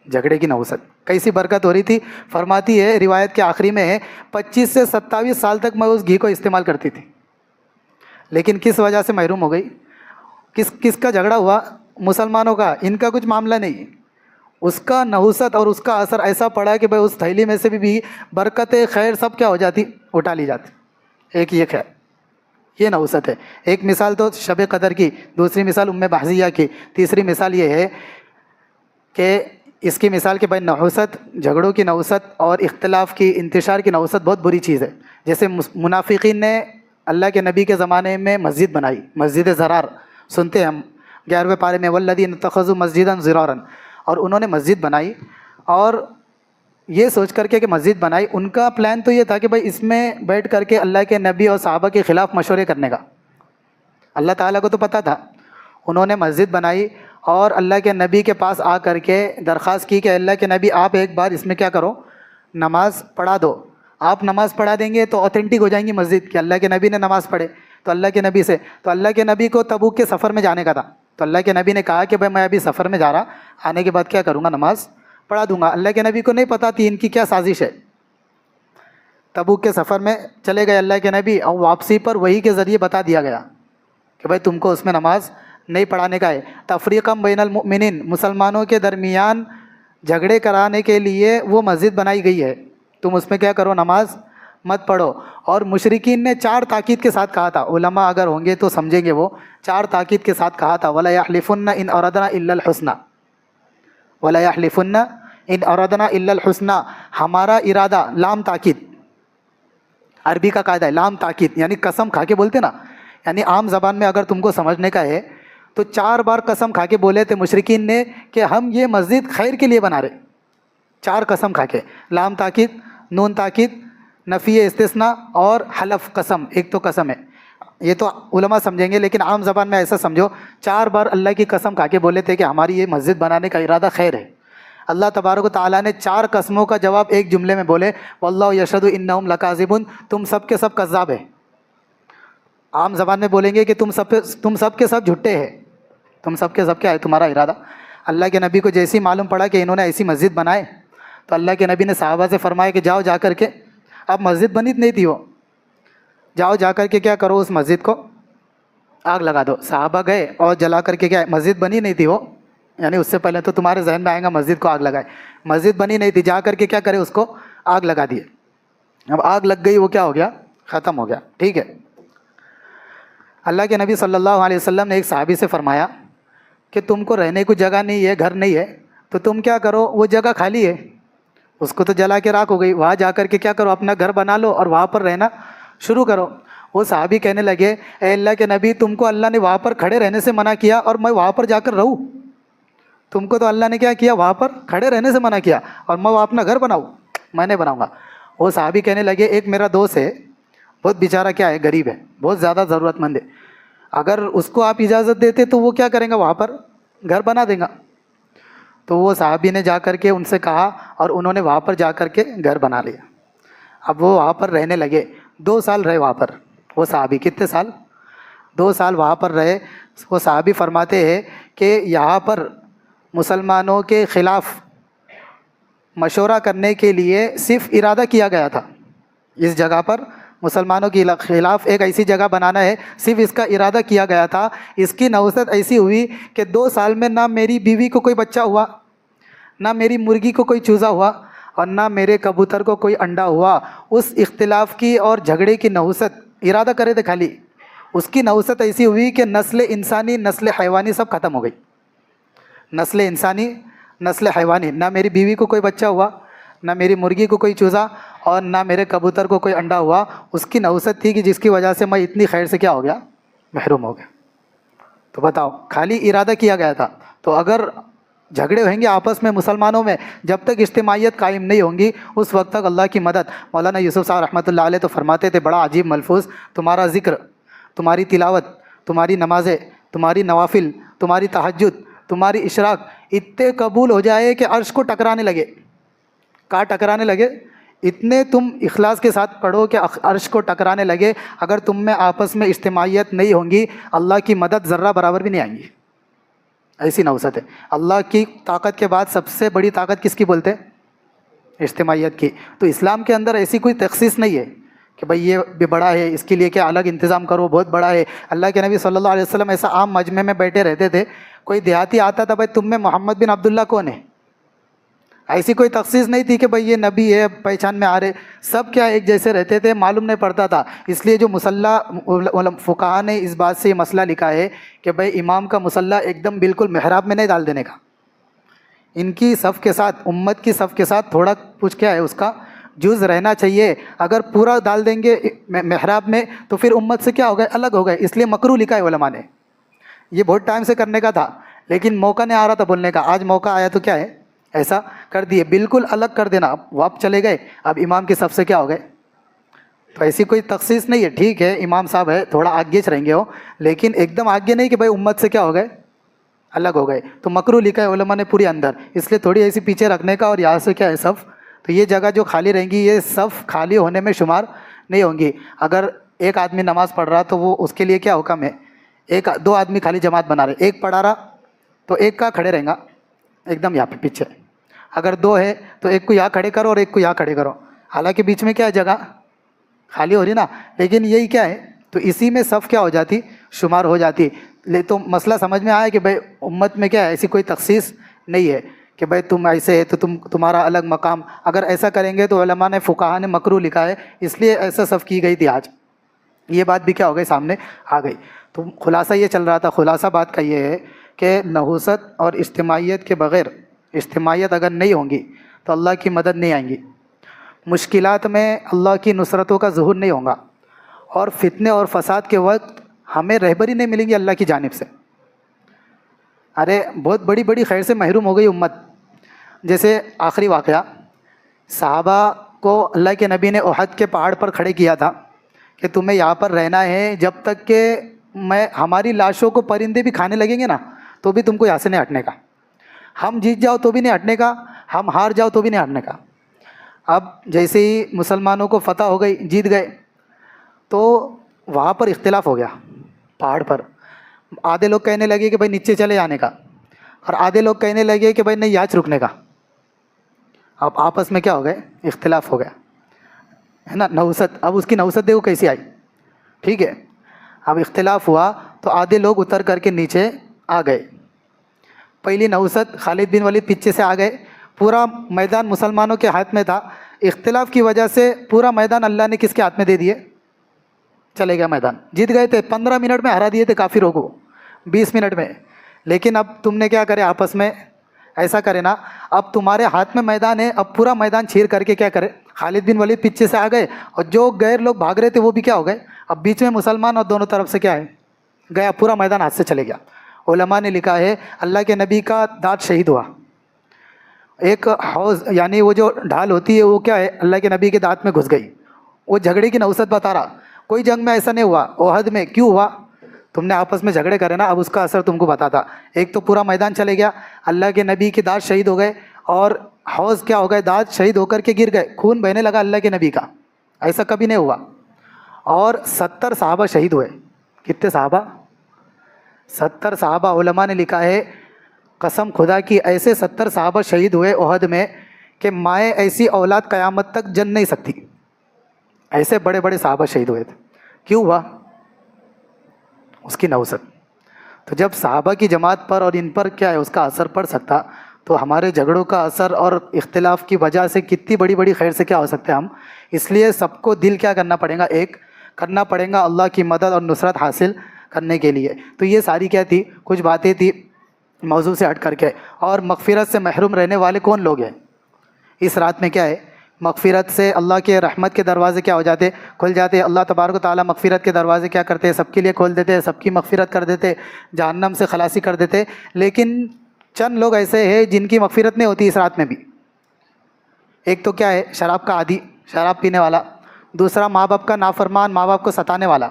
جھگڑے کی نوسط کیسی برکت ہو رہی تھی۔ فرماتی ہے روایت کے آخری میں ہے 25 سے 27 سال تک میں اس گھی کو استعمال کرتی تھی، لیکن کس وجہ سے محروم ہو گئی، کس کا جھگڑا ہوا، مسلمانوں کا، ان کا کچھ معاملہ نہیں، اس کا نحوست اور اس کا اثر ایسا پڑا کہ بھائی اس تھیلی میں سے بھی برکت خیر سب کیا ہو جاتی، اٹھا لی جاتی۔ ایک یہ خیر، یہ نحوست ہے۔ ایک مثال تو شب قدر کی، دوسری مثال ام بحزیہ کی، تیسری مثال یہ ہے کہ اس کی مثال کہ بھائی نحوست، جھگڑوں کی نحوست اور اختلاف کی، انتشار کی نحوست بہت بری چیز ہے۔ جیسے منافقین نے اللہ کے نبی کے زمانے میں مسجد بنائی، مسجد زرار، سنتے ہیں ہم 11ویں پارے میں والذین اتخذوا مسجدا ضرارا، اور انہوں نے مسجد بنائی اور یہ سوچ کر کے کہ مسجد بنائی، ان کا پلان تو یہ تھا کہ بھائی اس میں بیٹھ کر کے اللہ کے نبی اور صحابہ کے خلاف مشورے کرنے کا۔ اللہ تعالیٰ کو تو پتہ تھا، انہوں نے مسجد بنائی اور اللہ کے نبی کے پاس آ کر کے درخواست کی کہ اللہ کے نبی آپ ایک بار اس میں کیا کرو، نماز پڑھا دو، آپ نماز پڑھا دیں گے تو اوتھینٹک ہو جائیں گی مسجد کہ اللہ کے نبی نے نماز پڑھے۔ تو اللہ کے نبی سے، تو اللہ کے نبی کو تبوک کے سفر میں جانے کا تھا، تو اللہ کے نبی نے کہا کہ بھائی میں ابھی سفر میں جا رہا، آنے کے بعد کیا کروں گا، نماز پڑھا دوں گا۔ اللہ کے نبی کو نہیں پتہ تھی ان کی کیا سازش ہے۔ تبوک کے سفر میں چلے گئے اللہ کے نبی، اور واپسی پر وحی کے ذریعے بتا دیا گیا کہ بھائی تم کو اس میں نماز نہیں پڑھانے کا ہے۔ تفریقاً بین المؤمنین، مسلمانوں کے درمیان جھگڑے کرانے کے لیے وہ مسجد بنائی گئی ہے، تم اس میں کیا کرو، نماز مت پڑھو۔ اور مشرکین نے 4 تاکید کے ساتھ کہا تھا، علماء اگر ہوں گے تو سمجھیں گے، وہ 4 تاکید کے ساتھ کہا تھا، وَلَا يَحْلِفُنَّ إِنْ أَرَدْنَا إِلَّا الْحُسْنَى، وَلَا يَحْلِفُنَّ إِنْ أَرَدْنَا إِلَّا الْحُسْنَى، ہمارا ارادہ، لام تاکید، عربی کا قاعدہ ہے لام تاکید، یعنی قسم کھا کے بولتے نا، یعنی عام زبان میں اگر تم کو سمجھنے کا ہے تو 4 بار قسم کھا کے بولے تھے مشرکین نے کہ ہم یہ مسجد خیر کے لیے بنا رہے، 4 قسم کھا کے، لام تاکید، نون تاکید، نفی استثناء اور حلف قسم، ایک تو قسم ہے، یہ تو علماء سمجھیں گے، لیکن عام زبان میں ایسا سمجھو 4 بار اللہ کی قسم کھا کے بولے تھے کہ ہماری یہ مسجد بنانے کا ارادہ خیر ہے۔ اللہ تبارک و تعالیٰ نے 4 قسموں کا جواب ایک جملے میں بولے، واللہ یشہد انہم لکاذبون، تم سب کے سب کذاب ہیں۔ عام زبان میں بولیں گے کہ تم سب کے سب جھوٹے ہیں، تم سب کے سب کیا ہے تمہارا ارادہ۔ اللہ کے نبی کو جیسی معلوم پڑا کہ انہوں نے ایسی مسجد بنائے تو اللہ کے نبی نے صحابہ سے فرمایا کہ جاؤ جا کر کے، اب مسجد بنی نہیں تھی وہ، جاؤ جا کر کے کیا کرو، اس مسجد کو آگ لگا دو۔ صحابہ گئے اور جلا کر کے کیا، مسجد بنی نہیں تھی وہ، یعنی اس سے پہلے تو تمہارے ذہن میں آئے گا مسجد کو آگ لگائے، مسجد بنی نہیں تھی، جا کر کے کیا کرے، اس کو آگ لگا دیے۔ اب آگ لگ گئی، وہ کیا ہو گیا، ختم ہو گیا، ٹھیک ہے۔ اللہ کے نبی صلی اللہ علیہ وسلم نے ایک صحابی سے فرمایا کہ تم کو رہنے کو جگہ نہیں ہے، گھر نہیں ہے، تو تم کیا کرو، وہ جگہ خالی ہے، اس کو تو جلا کے راکھ ہو گئی، وہاں جا کر کے کیا کرو، اپنا گھر بنا لو اور وہاں پر رہنا شروع کرو۔ وہ صحابی کہنے لگے، اے اللہ کے نبی، تم کو اللہ نے وہاں پر کھڑے رہنے سے منع کیا اور میں وہاں پر جا کر رہوں؟ تم کو تو اللہ نے کیا کیا، وہاں پر کھڑے رہنے سے منع کیا اور میں وہاں اپنا گھر بناؤں؟ میں نہیں بناؤں گا۔ وہ صحابی کہنے لگے، ایک میرا دوست ہے، بہت بیچارہ کیا ہے، غریب ہے، بہت زیادہ ضرورت مند ہے، اگر اس کو آپ اجازت دیتے تو وہ کیا کریں گا، وہاں پر گھر بنا دیں گا۔ تو وہ صحابی نے جا کر کے ان سے کہا اور انہوں نے وہاں پر جا کر کے گھر بنا لیا۔ اب وہ وہاں پر رہنے لگے، 2 سال رہے وہاں پر وہ صحابی۔ کتنے سال؟ 2 سال وہاں پر رہے۔ وہ صحابی فرماتے ہیں کہ یہاں پر مسلمانوں کے خلاف مشورہ کرنے کے لیے صرف ارادہ کیا گیا تھا، اس جگہ پر مسلمانوں کے خلاف ایک ایسی جگہ بنانا ہے، صرف اس کا ارادہ کیا گیا تھا۔ اس کی نوسط ایسی ہوئی کہ 2 سال میں نہ میری بیوی کو کوئی بچہ ہوا، نہ میری مرغی کو کوئی چوزا ہوا، اور نہ میرے کبوتر کو کوئی انڈا ہوا۔ اس اختلاف کی اور جھگڑے کی نوسط، ارادہ کرے تھے خالی، اس کی نوسط ایسی ہوئی کہ نسل انسانی نسل حیوانی سب ختم ہو گئی۔ نسل انسانی نسل حیوانی، نہ میری بیوی کو کوئی بچہ ہوا، نہ میری مرغی کو کوئی چوزا، اور نہ میرے کبوتر کو کوئی انڈا ہوا۔ اس کی نوسط تھی کہ جس کی وجہ سے میں اتنی خیر سے کیا ہو گیا، محروم ہو گیا۔ تو بتاؤ، خالی ارادہ کیا گیا تھا۔ تو اگر جھگڑے ہوئیں گے آپس میں مسلمانوں میں، جب تک اجتماعیت قائم نہیں ہوں گی اس وقت تک اللہ کی مدد۔ مولانا یوسف صاحب رحمۃ اللہ علیہ تو فرماتے تھے، بڑا عجیب ملفوظ، تمہارا ذکر، تمہاری تلاوت، تمہاری نمازیں، تمہاری نوافل، تمہاری تہجد، تمہاری اشراق اتنے قبول ہو جائے کہ عرش کو ٹکرانے لگے۔ کہاں ٹکرانے لگے؟ اتنے تم اخلاص کے ساتھ پڑھو کہ عرش کو ٹکرانے لگے۔ اگر تم میں آپس میں اجتماعیت نہیں ہوں گی، اللہ کی مدد ذرہ برابر بھی نہیں آئیں گی۔ ایسی نوسط ہے۔ اللہ کی طاقت کے بعد سب سے بڑی طاقت کس کی بولتے ہیں؟ اجتماعیت کی۔ تو اسلام کے اندر ایسی کوئی تخصیص نہیں ہے کہ بھئی یہ بھی بڑا ہے، اس کے لیے کیا الگ انتظام کرو، بہت بڑا ہے۔ اللہ کے نبی صلی اللہ علیہ وسلم ایسا عام مجمع میں بیٹھے رہتے تھے، کوئی دیہاتی آتا تھا، بھائی تم میں محمد بن عبداللہ کون ہے؟ ایسی کوئی تخصیص نہیں تھی کہ بھئی یہ نبی ہے پہچان میں آ رہے، سب کیا ایک جیسے رہتے تھے، معلوم نہیں پڑتا تھا۔ اس لیے جو مصلی فقہاء نے اس بات سے یہ مسئلہ لکھا ہے کہ بھئی امام کا مصلی ایک دم بالکل محراب میں نہیں ڈال دینے کا، ان کی صف کے ساتھ، امت کی صف کے ساتھ تھوڑا کچھ کیا ہے اس کا جز رہنا چاہیے۔ اگر پورا ڈال دیں گے محراب میں تو پھر امت سے کیا ہو گئے، الگ ہو گئے۔ اس لیے مکروہ لکھا ہے علماء نے، یہ بہت ٹائم سے کرنے کا تھا لیکن موقع نہیں آ رہا تھا بولنے کا، آج موقع آیا تو کیا ہے ایسا کر دیے، بالکل الگ کر دینا۔ اب آپ چلے گئے، اب امام کی صف سے کیا ہو گئے۔ تو ایسی کوئی تخصیص نہیں ہے، ٹھیک ہے امام صاحب ہے تھوڑا آگے چ رہیں گے ہو، لیکن ایک دم آگے نہیں کہ بھائی امت سے کیا ہو گئے، الگ ہو گئے۔ تو مکروہ لکھا ہے علماء نے پوری اندر، اس لیے تھوڑی ایسی پیچھے رکھنے کا، اور یہاں سے کیا ہے صف، تو یہ جگہ جو خالی رہیں گی یہ صف خالی ہونے میں شمار نہیں ہوں گی۔ اگر ایک آدمی نماز پڑھ رہا تو وہ اس کے لیے کیا حکم ہے، 2 آدمی خالی جماعت بنا رہے، ایک پڑھا رہا تو ایک کا کھڑے رہیں گا ایک دم یہاں پہ پیچھے، اگر 2 ہے تو ایک کو یہاں کھڑے کرو اور ایک کو یہاں کھڑے کرو، حالانکہ بیچ میں کیا جگہ خالی ہو رہی نا، لیکن یہی کیا ہے، تو اسی میں صف کیا ہو جاتی، شمار ہو جاتی۔ تو مسئلہ سمجھ میں آیا کہ بھائی امت میں کیا ہے ایسی کوئی تخصیص نہیں ہے کہ بھائی تم ایسے ہے تو تمہارا الگ مقام۔ اگر ایسا کریں گے تو علماء نے فقہاء نے مکروہ لکھا ہے، اس لیے ایسا صف کی گئی تھی۔ آج یہ بات بھی کیا ہو گئی، سامنے آ گئی۔ تو خلاصہ یہ چل رہا تھا، خلاصہ بات کا یہ ہے کہ نحوست اور اجتماعیت کے بغیر، اجتماعیت اگر نہیں ہوں گی تو اللہ کی مدد نہیں آئیں گی، مشکلات میں اللہ کی نصرتوں کا ظہور نہیں ہوگا، اور فتنے اور فساد کے وقت ہمیں رہبری نہیں ملیں گی اللہ کی جانب سے۔ ارے بہت بڑی بڑی خیر سے محروم ہو گئی امت۔ جیسے آخری واقعہ، صحابہ کو اللہ کے نبی نے احد کے پہاڑ پر کھڑے کیا تھا کہ تمہیں یہاں پر رہنا ہے جب تک کہ ہماری لاشوں کو پرندے بھی کھانے لگیں گے نا تو بھی تم کو یہاں سے نہیں ہٹنے کا۔ ہم جیت جاؤ تو بھی نہیں ہٹنے کا، ہم ہار جاؤ تو بھی نہیں ہٹنے کا۔ اب جیسے ہی مسلمانوں کو فتح ہو گئی، جیت گئے، تو وہاں پر اختلاف ہو گیا پہاڑ پر۔ آدھے لوگ کہنے لگے کہ بھائی نیچے چلے جانے کا، اور آدھے لوگ کہنے لگے کہ بھائی نہیں یہاں رکنے کا۔ اب آپس میں کیا ہو گئے؟ اختلاف ہو گیا، ہے نا، نوست۔ اب اس کی نوست دیکھو کیسی آئی، ٹھیک ہے۔ اب اختلاف ہوا تو آدھے لوگ اتر کر کے نیچے آ گئے۔ پہلی نوست خالد بن ولید پیچھے سے آ گئے، پورا میدان مسلمانوں کے ہاتھ میں تھا، اختلاف کی وجہ سے پورا میدان اللہ نے کس کے ہاتھ میں دے دیے؟ چلے گیا میدان، جیت گئے تھے، 15 منٹ میں ہرا دیے تھے کافروں کو، 20 منٹ میں۔ لیکن اب تم نے کیا کرے آپس میں؟ ایسا کرے نا، اب تمہارے ہاتھ میں میدان ہے، اب پورا میدان چھیر کر کے کیا کرے؟ خالد بن ولید پیچھے سے آ گئے، اور جو غیر لوگ بھاگ رہے تھے وہ بھی کیا ہو گئے؟ اب بیچ میں مسلمان، اور دونوں طرف سے کیا ہے؟ گیا، پورا میدان ہاتھ سے چلے گیا۔ علماء نے لکھا ہے اللہ کے نبی کا دانت شہید ہوا۔ ایک حوض یعنی وہ جو ڈھال ہوتی ہے وہ کیا ہے؟ اللہ کے نبی کے دانت میں گھس گئی۔ وہ جھگڑے کی نوست بتا رہا، کوئی جنگ میں ایسا نہیں ہوا، احد میں کیوں ہوا؟ تم نے آپس میں جھگڑے کرے نا، اب اس کا اثر تم کو بتاتا۔ ایک تو پورا میدان چلے گیا، اللہ کے نبی کے دانت شہید ہو گئے، اور حوض کیا ہو گئے؟ دانت شہید ہو کر کے گر گئے، خون بہنے لگا اللہ کے نبی کا، ایسا کبھی نہیں ہوا۔ اور 70 صحابہ شہید ہوئے۔ کتنے صحابہ؟ 70 صحابہ۔ علماء نے لکھا ہے قسم خدا کی ایسے 70 صحابہ شہید ہوئے احد میں کہ مائیں ایسی اولاد قیامت تک جن نہیں سکتی، ایسے بڑے بڑے صحابہ شہید ہوئے تھے۔ کیوں ہوا؟ اس کی نوست۔ تو جب صحابہ کی جماعت پر اور ان پر کیا ہے اس کا اثر پڑ سکتا، تو ہمارے جھگڑوں کا اثر اور اختلاف کی وجہ سے کتنی بڑی بڑی خیر سے کیا ہو سکتے ہیں ہم۔ اس لیے سب کو دل کیا کرنا پڑے گا؟ ایک کرنا پڑے گا اللہ کی مدد اور نصرت حاصل کرنے کے لیے۔ تو یہ ساری کیا تھی؟ کچھ باتیں تھی موضوع سے ہٹ کر کے۔ اور مغفرت سے محروم رہنے والے کون لوگ ہیں اس رات میں؟ کیا ہے؟ مغفرت سے اللہ کے رحمت کے دروازے کیا ہو جاتے؟ کھل جاتے۔ اللہ تبارک و تعالیٰ مغفرت کے دروازے کیا کرتے ہیں؟ سب کے لیے کھول دیتے، سب کی مغفرت کر دیتے، جہنم سے خلاصی کر دیتے۔ لیکن چند لوگ ایسے ہیں جن کی مغفرت نہیں ہوتی اس رات میں بھی۔ ایک تو کیا ہے؟ شراب کا عادی، شراب پینے والا۔ دوسرا ماں باپ کا نافرمان، ماں باپ کو ستانے والا۔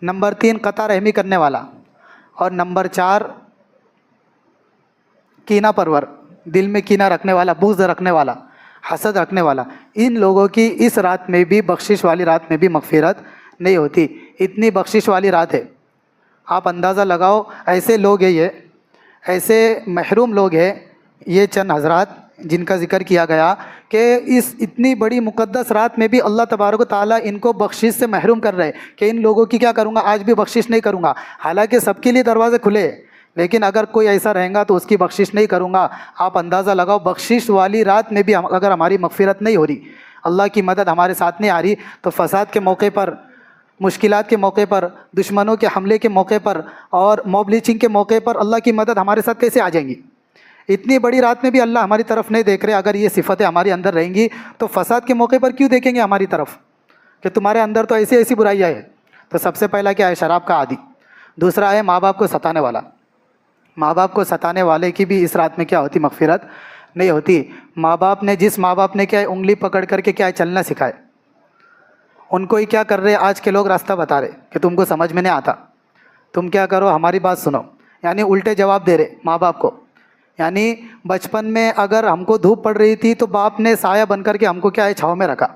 نمبر 3 قطع رحمی کرنے والا۔ اور نمبر 4 کینہ پرور، دل میں کینہ رکھنے والا، بغض رکھنے والا، حسد رکھنے والا۔ ان لوگوں کی اس رات میں بھی، بخشش والی رات میں بھی مغفرت نہیں ہوتی۔ اتنی بخشش والی رات ہے، آپ اندازہ لگاؤ۔ ایسے لوگ ہیں، یہ ایسے محروم لوگ ہیں، یہ چند حضرات جن کا ذکر کیا گیا کہ اس اتنی بڑی مقدس رات میں بھی اللہ تبارک و تعالیٰ ان کو بخشش سے محروم کر رہے کہ ان لوگوں کی کیا کروں گا؟ آج بھی بخشش نہیں کروں گا۔ حالانکہ سب کے لیے دروازے کھلے، لیکن اگر کوئی ایسا رہے گا تو اس کی بخشش نہیں کروں گا۔ آپ اندازہ لگاؤ، بخشش والی رات میں بھی اگر ہماری مغفرت نہیں ہو رہی، اللہ کی مدد ہمارے ساتھ نہیں آ رہی، تو فساد کے موقع پر، مشکلات کے موقع پر، دشمنوں کے حملے کے موقع پر، اور موب لیچنگ کے موقع پر اللہ کی مدد ہمارے ساتھ کیسے آ جائیں گی؟ اتنی بڑی رات میں بھی اللہ ہماری طرف نہیں دیکھ رہے۔ اگر یہ صفتیں ہمارے اندر رہیں گی تو فساد کے موقع پر کیوں دیکھیں گے ہماری طرف کہ تمہارے اندر تو ایسی ایسی برائیاں ہیں؟ تو سب سے پہلا کیا ہے؟ شراب کا عادی۔ دوسرا ہے ماں باپ کو ستانے والا۔ ماں باپ کو ستانے والے کی بھی اس رات میں کیا ہوتی؟ مغفرت نہیں ہوتی۔ ماں باپ نے، جس ماں باپ نے کیا ہے انگلی پکڑ کر کے کیا ہے چلنا سکھائے، ان کو ہی کیا کر رہے آج کے لوگ؟ راستہ بتا رہے کہ تم کو سمجھ میں نہیں آتا، تم کیا کرو، ہماری بات سنو، یعنی الٹے جواب دے رہے ماں باپ کو۔ یعنی بچپن میں اگر ہم کو دھوپ پڑ رہی تھی تو باپ نے سایہ بن کر کے ہم کو کیا ہے چھاؤں میں رکھا۔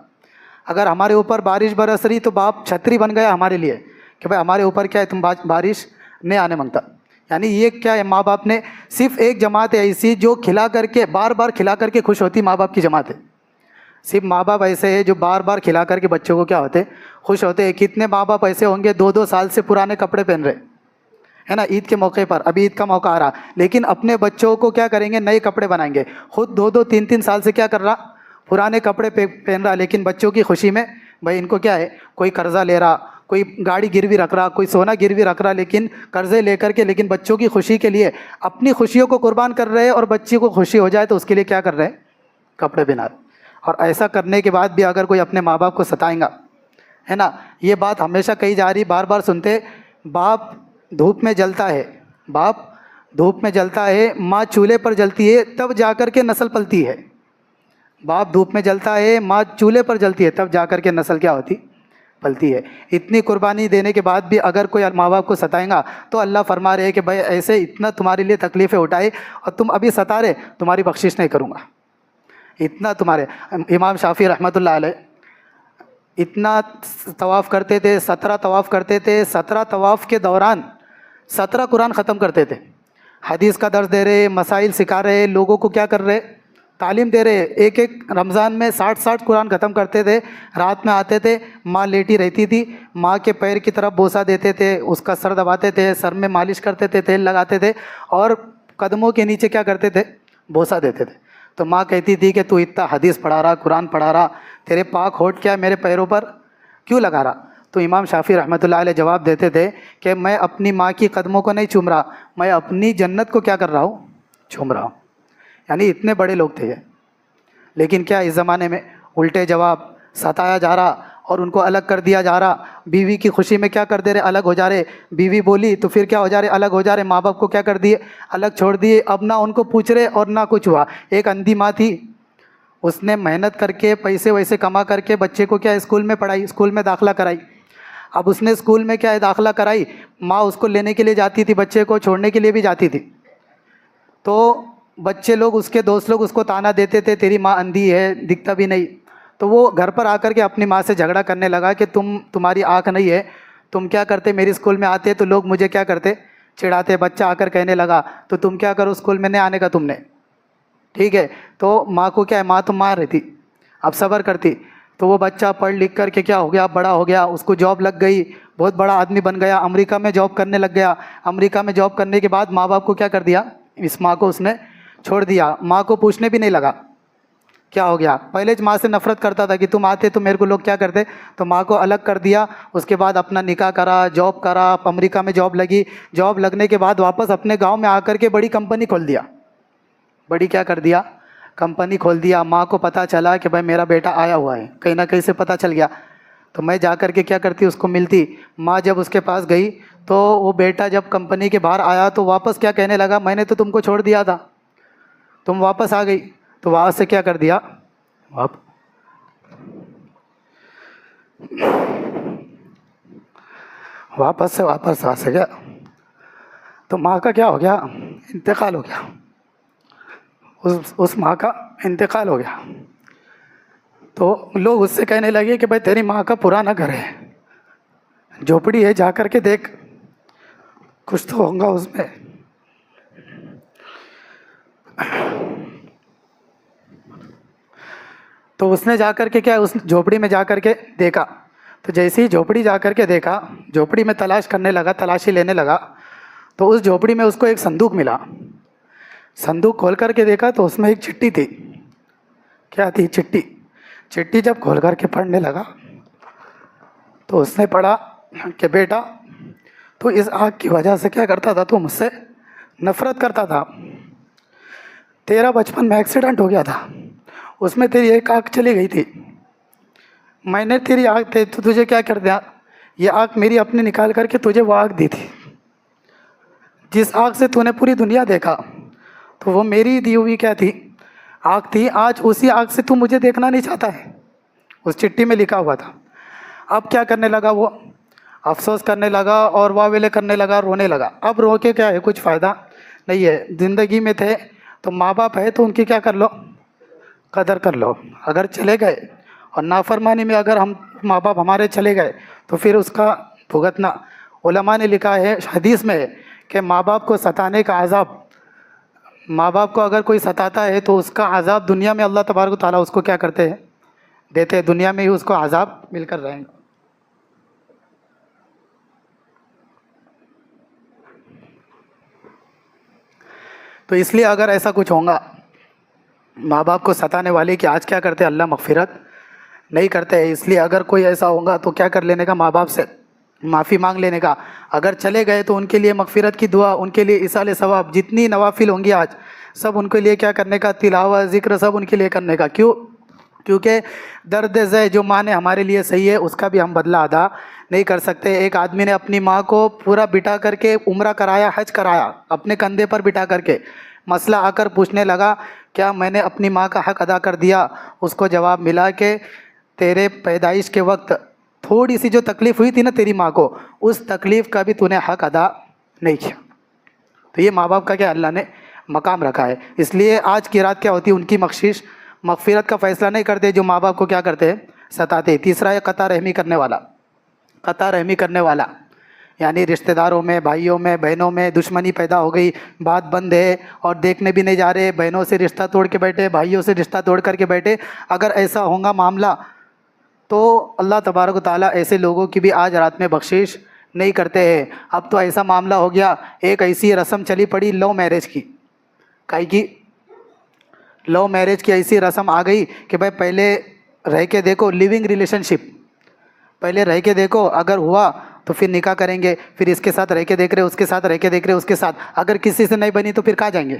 اگر ہمارے اوپر بارش برس رہی تو باپ چھتری بن گیا ہمارے لیے کہ بھائی ہمارے اوپر کیا ہے تم بارش نہیں آنے مانگتا۔ یعنی یہ کیا ہے؟ ماں باپ نے صرف ایک جماعت ہے ایسی جو کھلا کر کے بار بار کھلا کر کے خوش ہوتی، ماں باپ کی جماعت ہے۔ صرف ماں باپ ایسے ہیں جو بار بار کھلا کر کے بچوں کو کیا ہوتے؟ خوش ہوتے ہیں۔ کتنے ماں باپ ایسے ہوں گے 2-2 سال سے پرانے کپڑے پہن رہے، ہے نا، عید کے موقع پر، ابھی عید کا موقع آ رہا، لیکن اپنے بچوں کو کیا کریں گے؟ نئے کپڑے بنائیں گے۔ خود 2-2 3-3 سال سے کیا کر رہا؟ پرانے کپڑے پہن رہا، لیکن بچوں کی خوشی میں بھائی ان کو کیا ہے؟ کوئی قرضہ لے رہا، کوئی گاڑی گروی رکھ رہا، کوئی سونا گروی رکھ رہا، لیکن قرضے لے کر کے، لیکن بچوں کی خوشی کے لیے اپنی خوشیوں کو قربان کر رہے ہیں، اور بچی کو خوشی ہو جائے تو اس کے لیے کیا کر رہے ہیں؟ کپڑے پہنا رہے۔ اور ایسا کرنے کے بعد بھی اگر کوئی اپنے ماں باپ کو ستائیں گا، ہے نا، یہ بات ہمیشہ کہی جا رہی، بار بار سنتے، باپ دھوپ میں جلتا ہے، باپ دھوپ میں جلتا ہے، ماں چولہے پر جلتی ہے، تب جا کر کے نسل پلتی ہے۔ باپ دھوپ میں جلتا ہے، ماں چولہے پر جلتی ہے، تب جا کر کے نسل کیا ہوتی؟ پلتی ہے. اتنی قربانی دینے کے بعد بھی اگر کوئی ماں باپ کو ستائیں گا تو اللہ فرما رہے ہیں کہ بھائی ایسے اتنا تمہارے لیے تکلیفیں اٹھائے اور تم ابھی ستا رہے, تمہاری بخشش نہیں کروں گا. اتنا تمہارے امام شافعی رحمۃ اللہ علیہ اتنا طواف کرتے تھے, 17 طواف کرتے تھے, 17 طواف کے دوران 17 قرآن ختم کرتے تھے. حدیث کا درس دے رہے, مسائل سکھا رہے, لوگوں کو کیا کر رہے, تعلیم دے رہے. ایک رمضان میں 60 قرآن ختم کرتے تھے. رات میں آتے تھے, ماں لیٹی رہتی تھی, ماں کے پیر کی طرف بوسہ دیتے تھے, اس کا سر دباتے تھے, سر میں مالش کرتے تھے, تیل لگاتے تھے اور قدموں کے نیچے کیا کرتے تھے, بوسہ دیتے تھے. تو ماں کہتی تھی کہ تو اتنا حدیث پڑھا رہا, قرآن پڑھا رہا, تیرے پاک ہونٹ کیا میرے پیروں پر کیوں لگا رہا؟ تو امام شافعی رحمۃ اللہ علیہ جواب دیتے تھے کہ میں اپنی ماں کی قدموں کو نہیں چوم رہا, میں اپنی جنت کو کیا کر رہا ہوں, چوم رہا ہوں. یعنی اتنے بڑے لوگ تھے یہ. لیکن کیا اس زمانے میں الٹے جواب, ستایا جا رہا اور ان کو الگ کر دیا جا رہا. بیوی کی خوشی میں کیا کر دے رہے, الگ ہو جا رہے. بیوی بولی تو پھر کیا ہو جا رہے, الگ ہو جا رہے. ماں باپ کو کیا کر دیے, الگ چھوڑ دیے. اب نہ ان کو پوچھ رہے اور نہ کچھ ہوا. ایک اندھی ماں تھی, اس نے محنت کر کے پیسے ویسے کما کر کے بچے کو کیا اسکول میں پڑھائی, اسکول میں داخلہ کرائی. اب اس نے اسکول میں کیا داخلہ کرائی, ماں اس کو لینے کے لیے جاتی تھی, بچے کو چھوڑنے کے لیے بھی جاتی تھی. تو بچے لوگ, اس کے دوست لوگ اس کو تانا دیتے تھے, تیری ماں اندھی ہے, دکھتا بھی نہیں. تو وہ گھر پر آ کر کے اپنی ماں سے جھگڑا کرنے لگا کہ تمہاری آنکھ نہیں ہے, تم کیا کرتے, میری اسکول میں آتے تو لوگ مجھے کیا کرتے, چڑھاتے. بچہ آ کر کہنے لگا تو تم کیا کرو, اسکول میں نہیں آنے کا تم نے, ٹھیک ہے. تو ماں کو کیا ہے, ماں تو مار رہی تھی, اب صبر کرتی. تو وہ بچہ پڑھ لکھ کر کے کیا ہو گیا, بڑا ہو گیا, اس کو جاب لگ گئی, بہت بڑا آدمی بن گیا, امریکہ میں جاب کرنے لگ گیا. امریکہ میں جاب کرنے کے بعد ماں باپ کو کیا کر دیا, اس ماں کو اس نے چھوڑ دیا. ماں کو پوچھنے بھی نہیں لگا کیا ہو گیا. پہلے ماں سے نفرت کرتا تھا کہ تم آتے تو میرے کو لوگ کیا کرتے, تو ماں کو الگ کر دیا. اس کے بعد اپنا نکاح کرا, جاب کرا, امریکہ میں جاب لگی. جاب لگنے کے بعد واپس اپنے گاؤں میں آ کر کے بڑی کمپنی کھول دیا. بڑی کیا کر دیا, کمپنی کھول دیا. ماں کو پتہ چلا کہ بھائی میرا بیٹا آیا ہوا ہے, کہیں نہ کہیں سے پتہ چل گیا. تو میں جا کر کے کیا کرتی, اس کو ملتی. ماں جب اس کے پاس گئی تو وہ بیٹا جب کمپنی کے باہر آیا تو واپس کیا کہنے لگا, میں نے تو تم کو چھوڑ دیا تھا, تم واپس آ گئی. تو وہاں سے کیا کر دیا, واپس آ سے گیا. تو ماں کا کیا ہو گیا, انتقال ہو گیا. اس ماں کا انتقال ہو گیا. تو لوگ اس سے کہنے لگے کہ بھائی تیری ماں کا پرانا گھر ہے, جھوپڑی ہے, جا کر کے دیکھ, کچھ تو ہوگا اس میں. تو اس نے جا کر کے کیا, اس جھوپڑی میں جا کر کے دیکھا. تو جیسے ہی جھوپڑی جا کر کے دیکھا, جھوپڑی میں تلاش کرنے لگا, تلاشی لینے لگا. تو اس جھوپڑی میں اس کو ایک صندوق ملا. صندوق کھول کر کے دیکھا تو اس میں ایک چٹھی تھی. کیا تھی, چٹھی. چٹھی جب کھول کر کے پڑھنے لگا تو اس نے پڑھا کہ بیٹا تو اس آنکھ کی وجہ سے کیا کرتا تھا, تو مجھ سے نفرت کرتا تھا. تیرا بچپن میں ایکسیڈنٹ ہو گیا تھا, اس میں تیری ایک آنکھ چلی گئی تھی. میں نے تیری آنکھ تو تجھے کیا کر دیا, یہ آنکھ میری اپنے نکال کر کے تجھے وہ آنکھ دی تھی. جس آنکھ سے تو نے پوری دنیا دیکھا تو وہ میری دی ہوئی کیا تھی, آنکھ تھی. آج اسی آنکھ سے تو مجھے دیکھنا نہیں چاہتا ہے. اس چٹھی میں لکھا ہوا تھا. اب کیا کرنے لگا, وہ افسوس کرنے لگا اور واویلے کرنے لگا, رونے لگا. اب رو کے کیا ہے, کچھ فائدہ نہیں ہے. زندگی میں تھے تو ماں باپ ہے تو ان کی کیا کر لو, قدر کر لو. اگر چلے گئے اور نافرمانی میں اگر ہم ماں باپ ہمارے چلے گئے تو پھر اس کا بھگتنا. علماء نے لکھا ہے, حدیث میں ہے کہ ماں باپ کو ستانے کا عذاب, ماں باپ کو اگر کوئی ستاتا ہے تو اس کا عذاب دنیا میں اللہ تبارک و تعالیٰ اس کو کیا کرتے ہیں, دیتے ہیں. دنیا میں ہی اس کو عذاب مل کر رہیں گے. تو اس لیے اگر ایسا کچھ ہوگا ماں باپ کو ستانے والے کہ آج کیا کرتے, اللہ مغفرت نہیں کرتے. اس لیے اگر کوئی ایسا ہوگا تو کیا کر لینے کا, ماں باپ سے معافی مانگ لینے کا. اگر چلے گئے تو ان کے لیے مغفرت کی دعا, ان کے لیے ایصال ثواب, جتنی نوافل ہوں گی آج سب ان کے لیے کیا کرنے کا, تلاوت ذکر سب ان کے لیے کرنے کا. کیونکہ درد ذہ جو ماں نے ہمارے لیے صحیح ہے اس کا بھی ہم بدلہ ادا نہیں کر سکتے. ایک آدمی نے اپنی ماں کو پورا بٹھا کر کے عمرہ کرایا, حج کرایا, اپنے کندھے پر بٹھا کر کے. مسئلہ آ کر پوچھنے لگا کیا میں نے اپنی ماں کا حق ادا کر دیا. اس کو جواب ملا کہ تیرے پیدائش کے وقت تھوڑی سی جو تکلیف ہوئی تھی نا تیری ماں کو، اس تکلیف کا بھی تو نے حق ادا نہیں کیا. تو یہ ماں باپ کا کیا اللہ نے مقام رکھا ہے. اس لیے آج کی رات کیا ہوتی ہے، ان کی بخشش مغفرت کا فیصلہ نہیں کرتے جو ماں باپ کو کیا کرتے ہیں، ستاتے. تیسرا ہے قطع رحمی کرنے والا. قطع رحمی کرنے والا یعنی رشتہ داروں میں، بھائیوں میں، بہنوں میں دشمنی پیدا ہو گئی، بات بند ہے اور دیکھنے بھی نہیں جا رہے، بہنوں سے رشتہ توڑ کے بیٹھے، بھائیوں سے رشتہ توڑ کر کے بیٹھے. اگر ایسا ہوگا معاملہ تو اللہ تبارک و تعالیٰ ایسے لوگوں کی بھی آج رات میں بخشش نہیں کرتے ہیں. اب تو ایسا معاملہ ہو گیا، ایک ایسی رسم چلی پڑی لو میرج کی. کائی کی لو میرج کی ایسی رسم آ گئی کہ بھائی پہلے رہ کے دیکھو، لیونگ ریلیشن شپ پہلے رہ کے دیکھو، اگر ہوا تو پھر نکاح کریں گے، پھر اس کے ساتھ رہ کے دیکھ رہے، اس کے ساتھ رہ کے دیکھ رہے، اس کے ساتھ اگر کسی سے نہیں بنی تو پھر کہاں جائیں گے.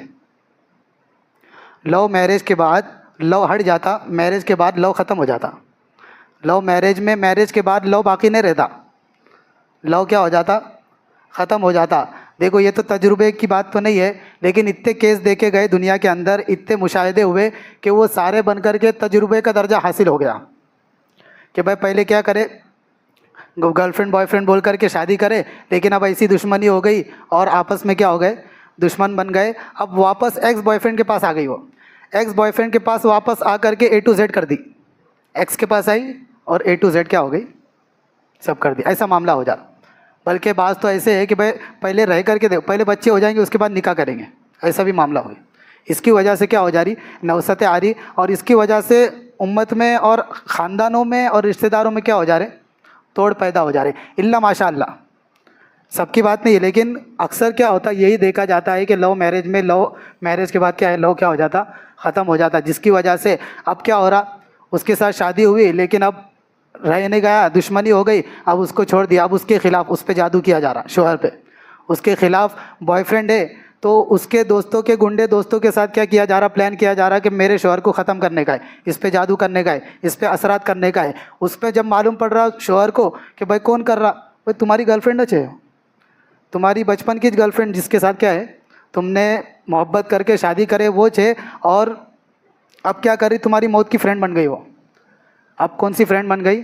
لو میرج کے بعد لو ہٹ جاتا، میرج کے بعد لو ختم ہو جاتا. لو میرج میں میرج کے بعد لو باقی نہیں رہتا، لو کیا ہو جاتا، ختم ہو جاتا. دیکھو یہ تو تجربے کی بات تو نہیں ہے، لیکن اتنے کیس دیکھے گئے دنیا کے اندر، اتنے مشاہدے ہوئے کہ وہ سارے بن کر کے تجربے کا درجہ حاصل ہو گیا کہ بھائی پہلے کیا کرے، گرل فرینڈ بوائے فرینڈ بول کر کے شادی کرے، لیکن اب ایسی دشمنی ہو گئی اور آپس میں کیا ہو گئے، دشمن بن گئے. اب واپس ایکس بوائے فرینڈ کے پاس آ گئی، وہ ایکس بوائے فرینڈ کے پاس واپس آ کر کے اے ٹو زیڈ کر دی، ایکس کے پاس آئی اور اے ٹو زیڈ کیا ہو گئی، سب کر دی. ایسا معاملہ ہو جاتا. بلکہ بعض تو ایسے ہے کہ بھائی پہلے رہ کر کے دیکھو، پہلے بچے ہو جائیں گے اس کے بعد نکاح کریں گے، ایسا بھی معاملہ ہوئی. اس کی وجہ سے کیا ہو جا رہی، نوستیں آ رہی، اور اس کی وجہ سے امت میں اور خاندانوں میں اور رشتہ داروں میں کیا ہو جا رہے، توڑ پیدا ہو جا رہے. اللہ ماشاء اللہ سب کی بات نہیں ہے، لیکن اکثر کیا ہوتا ہے، یہی دیکھا جاتا ہے کہ لو میرج میں، لو میرج کے بعد کیا ہے، لو کیا ہو جاتا، ختم ہو جاتا. جس کی وجہ سے اب کیا ہو رہا، اس کے ساتھ شادی ہوئی لیکن اب رہ نہیں گیا، دشمنی ہو گئی، اب اس کو چھوڑ دیا، اب اس کے خلاف اس پہ جادو کیا جا رہا، شوہر پہ، اس کے خلاف بوائے فرینڈ ہے تو اس کے دوستوں کے گنڈے دوستوں کے ساتھ کیا کیا جا رہا، پلان کیا جا رہا کہ میرے شوہر کو ختم کرنے کا ہے، اس پہ جادو کرنے کا ہے، اس پہ اثرات کرنے کا ہے. اس پہ جب معلوم پڑ رہا شوہر کو کہ بھائی کون کر رہا، بھائی تمہاری گرل فرینڈ ہے، تمہاری بچپن کی گرل فرینڈ جس کے ساتھ کیا ہے تم نے محبت کر کے شادی کرے وہ چھے، اور اب کیا کر رہی، تمہاری موت کی فرینڈ بن گئی وہ. اب کون سی فرینڈ بن گئی،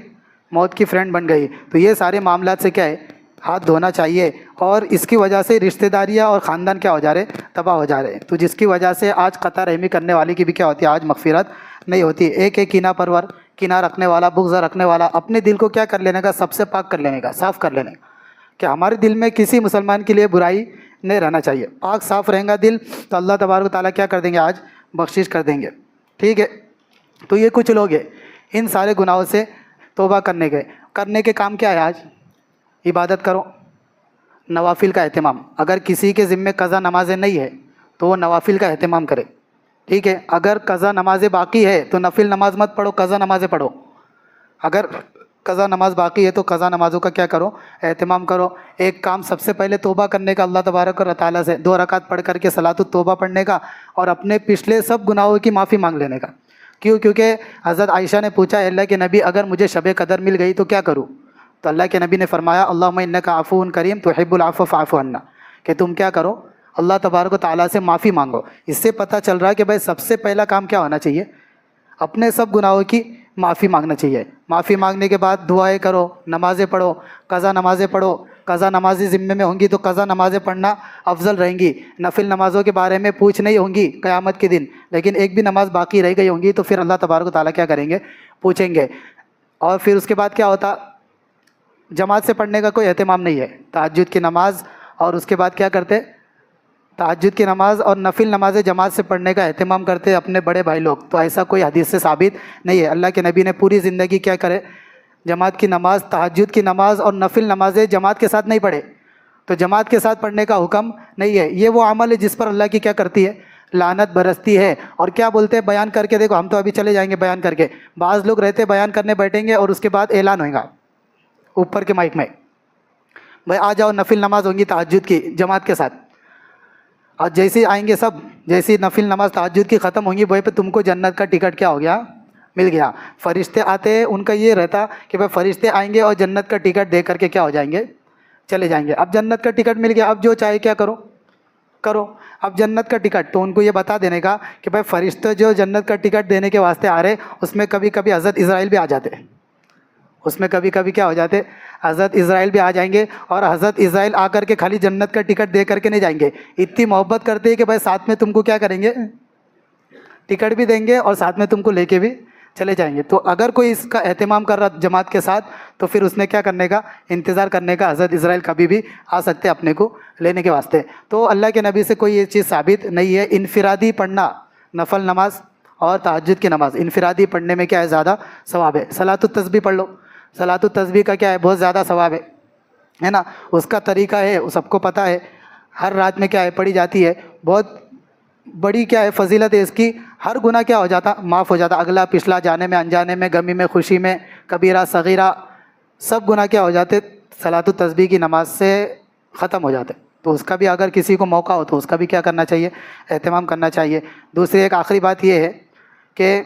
موت کی فرینڈ بن گئی. تو یہ سارے معاملات سے کیا ہے، ہاتھ دھونا چاہیے. اور اس کی وجہ سے رشتہ داریاں اور خاندان کیا ہو جا رہے، تباہ ہو جا رہے. تو جس کی وجہ سے آج قطع رحمی کرنے والی کی بھی کیا ہوتی ہے، آج مغفرت نہیں ہوتی. ایک ایک کینہ پرور، کینہ رکھنے والا، بغض رکھنے والا، اپنے دل کو کیا کر لینے کا، سب سے پاک کر لینے کا، صاف کر لینے کا، کہ ہمارے دل میں کسی مسلمان کے لیے برائی نہیں رہنا چاہیے. پاک صاف رہیں گا دل تو اللہ تبارک و تعالیٰ کیا کر دیں گے، آج بخشش کر دیں گے. ٹھیک ہے. تو یہ کچھ لوگ ہیں ان سارے گناہوں سے توبہ کرنے کے کام کیا ہے، آج عبادت کرو، نوافل کا اہتمام. اگر کسی کے ذمے قضا نمازیں نہیں ہے تو وہ نوافل کا اہتمام کرے. ٹھیک ہے. اگر قضا نمازیں باقی ہے تو نفل نماز مت پڑھو، قضا نمازیں پڑھو. اگر قضا نماز باقی ہے تو قضا نمازوں کا کیا کرو، اہتمام کرو. ایک کام سب سے پہلے توبہ کرنے کا اللہ تبارک و تعالیٰ سے، 2 رکعت پڑھ کر کے صلاۃ التوبہ پڑھنے کا، اور اپنے پچھلے سب گناہوں کی معافی مانگ لینے کا. کیونکہ حضرت عائشہ نے پوچھا، اللہ کے نبی اگر مجھے شب قدر مل گئی تو کیا کروں؟ تو اللہ کے نبی نے فرمایا، اللہم انک عفو کریم تحب العفو فاعف عنا، کہ تم کیا کرو، اللہ تبارک و تعالیٰ سے معافی مانگو. اس سے پتہ چل رہا ہے کہ بھائی سب سے پہلا کام کیا ہونا چاہیے، اپنے سب گناہوں کی معافی مانگنا چاہیے. معافی مانگنے کے بعد دعائیں کرو، نمازیں پڑھو، قضا نمازیں پڑھو. قضا نمازیں ذمے میں ہوں گی تو قضا نمازیں پڑھنا افضل رہیں گی. نفل نمازوں کے بارے میں پوچھ نہیں ہوں گی قیامت کے دن، لیکن ایک بھی نماز باقی رہ گئی ہوں گی تو پھر اللہ تبارک و تعالیٰ کیا کریں گے، پوچھیں گے. اور پھر اس کے بعد کیا ہوتا، جماعت سے پڑھنے کا کوئی اہتمام نہیں ہے. تہجد کی نماز، اور اس کے بعد کیا کرتے، تہجد کی نماز اور نفل نمازیں جماعت سے پڑھنے کا اہتمام کرتے اپنے بڑے بھائی لوگ. تو ایسا کوئی حدیث سے ثابت نہیں ہے. اللہ کے نبی نے پوری زندگی کیا کرے، جماعت کی نماز، تہجد کی نماز اور نفل نمازیں جماعت کے ساتھ نہیں پڑھے. تو جماعت کے ساتھ پڑھنے کا حکم نہیں ہے. یہ وہ عمل ہے جس پر اللہ کی کیا کرتی ہے، لعنت برستی ہے. اور کیا بولتے ہیں، بیان کر کے دیکھو. ہم تو ابھی چلے جائیں گے بیان کر کے. بعض لوگ رہتے بیان کرنے بیٹھیں گے اور اس کے بعد اعلان ہوئے گا اوپر کے مائک میں، بھائی آ جاؤ نفل نماز ہوں گی تہجد کی جماعت کے ساتھ. اور جیسے آئیں گے سب، جیسی نفل نماز تہجد کی ختم ہوں گی، وہیں پہ تم کو جنت کا ٹکٹ کیا ہو گیا، مل گیا. فرشتے آتے ہیں، ان کا یہ رہتا کہ بھائی فرشتے آئیں گے اور جنت کا ٹکٹ دے کر کے کیا ہو جائیں گے، چلے جائیں گے. اب جنت کا ٹکٹ مل گیا، اب جو چاہے کیا کرو کرو. اب جنت کا ٹکٹ تو ان کو یہ بتا دینے کا کہ بھائی فرشتے جو جنت کا ٹکٹ دینے کے واسطے آ رہے، اس میں کبھی کبھی حضرت اسرائیل بھی آ جاتے. اس میں کبھی کبھی کیا ہو جاتے، حضرت اسرائیل بھی آ جائیں گے، اور حضرت اسرائیل آ کر کے خالی جنت کا ٹکٹ دے کر کے نہیں جائیں گے، اتنی محبت کرتے ہیں کہ بھائی ساتھ میں تم کو کیا کریں گے، ٹکٹ بھی دیں گے اور ساتھ میں تم کو لے کے بھی چلے جائیں گے۔ تو اگر کوئی اس کا اہتمام کر رہا جماعت کے ساتھ، تو پھر اس نے کیا کرنے کا، انتظار کرنے کا، حضرت اسرائیل کبھی بھی آ سکتے اپنے کو لینے کے واسطے۔ تو اللہ کے نبی سے کوئی یہ چیز ثابت نہیں ہے۔ انفرادی پڑھنا نفل نماز اور تہجد کی نماز انفرادی پڑھنے میں کیا ہے، زیادہ ثواب ہے۔ صلاۃ التسبیح پڑھ لو، صلاۃ التسبیح کا کیا ہے، بہت زیادہ ثواب ہے نا، اس کا طریقہ ہے، وہ سب کو پتہ ہے، ہر رات میں کیا ہے پڑھی جاتی ہے، بہت بڑی کیا ہے فضیلت ہے اس کی، ہر گناہ کیا ہو جاتا، معاف ہو جاتا، اگلا پچھلا، جانے میں انجانے میں، غمی میں خوشی میں، کبیرہ صغیرہ، سب گناہ کیا ہو جاتے صلاۃ التسبیح کی نماز سے ختم ہو جاتے۔ تو اس کا بھی اگر کسی کو موقع ہو تو اس کا بھی کیا کرنا چاہیے، اہتمام کرنا چاہیے۔ دوسری ایک آخری بات یہ ہے کہ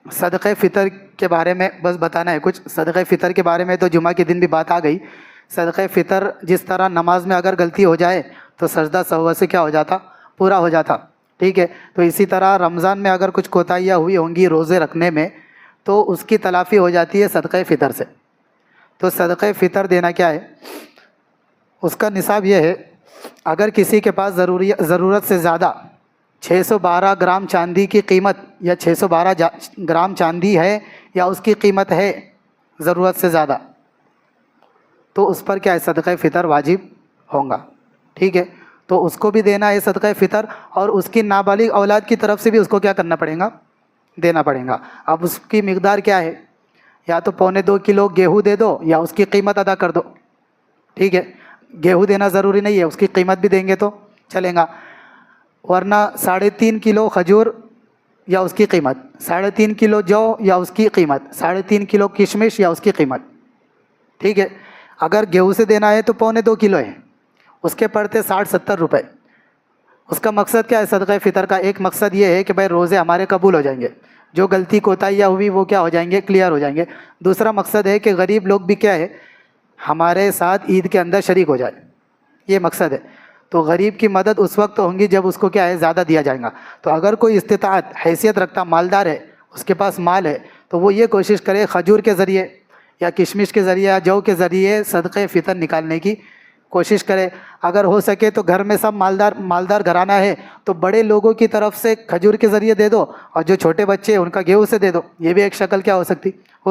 صدقہ فطر کے بارے میں بس بتانا ہے کچھ۔ صدقہ فطر کے بارے میں تو جمعہ کے دن بھی بات آ گئی۔ صدقہ فطر جس طرح نماز میں اگر غلطی ہو جائے تو سجدہ سہو سے کیا ہو جاتا، پورا ہو جاتا، ٹھیک ہے۔ تو اسی طرح رمضان میں اگر کچھ کوتاہیاں ہوئی ہوں گی روزے رکھنے میں، تو اس کی تلافی ہو جاتی ہے صدقہ فطر سے۔ تو صدقہ فطر دینا کیا ہے، اس کا نصاب یہ ہے، اگر کسی کے پاس ضرورت سے زیادہ 612 گرام چاندی کی قیمت یا 612 گرام چاندی ہے، یا اس کی قیمت ہے ضرورت سے زیادہ، تو اس پر کیا ہے صدقہ فطر واجب ہوگا، ٹھیک ہے۔ تو اس کو بھی دینا ہے صدقہ فطر، اور اس کی نابالغ اولاد کی طرف سے بھی اس کو کیا کرنا پڑے گا، دینا پڑے گا۔ اب اس کی مقدار کیا ہے، یا تو 1.25 کلو گیہوں دے دو، یا اس کی قیمت ادا کر دو، ٹھیک ہے۔ گیہوں دینا ضروری نہیں ہے، اس کی قیمت بھی دیں گے تو چلے گا، ورنہ 3.5 کلو کھجور یا اس کی قیمت، 3.5 کلو جو یا اس کی قیمت، 3.5 کلو کشمش یا اس کی قیمت، ٹھیک ہے۔ اگر گیہوں سے دینا ہے تو 1.25 کلو ہے، اس کے پڑتے 60-70 روپے۔ اس کا مقصد کیا ہے صدقہ فطر کا، ایک مقصد یہ ہے کہ بھائی روزے ہمارے قبول ہو جائیں گے، جو غلطی کوتاہیاں ہوئی وہ کیا ہو جائیں گے، کلیئر ہو جائیں گے۔ دوسرا مقصد ہے کہ غریب لوگ بھی کیا ہے ہمارے ساتھ عید کے اندر شریک ہو جائے، یہ مقصد ہے۔ تو غریب کی مدد اس وقت ہوں گی جب اس کو کیا ہے زیادہ دیا جائے گا۔ تو اگر کوئی استطاعت حیثیت رکھتا مالدار ہے، اس کے پاس مال ہے، تو وہ یہ کوشش کرے کھجور کے ذریعے یا کشمش کے ذریعے یا جو کے ذریعے صدقہ فطر نکالنے کی کوشش کرے۔ اگر ہو سکے تو گھر میں سب مالدار گھرانہ ہے تو بڑے لوگوں کی طرف سے کھجور کے ذریعے دے دو، اور جو چھوٹے بچے ہیں ان کا گیہوں سے دے دو، یہ بھی ایک شکل کیا ہو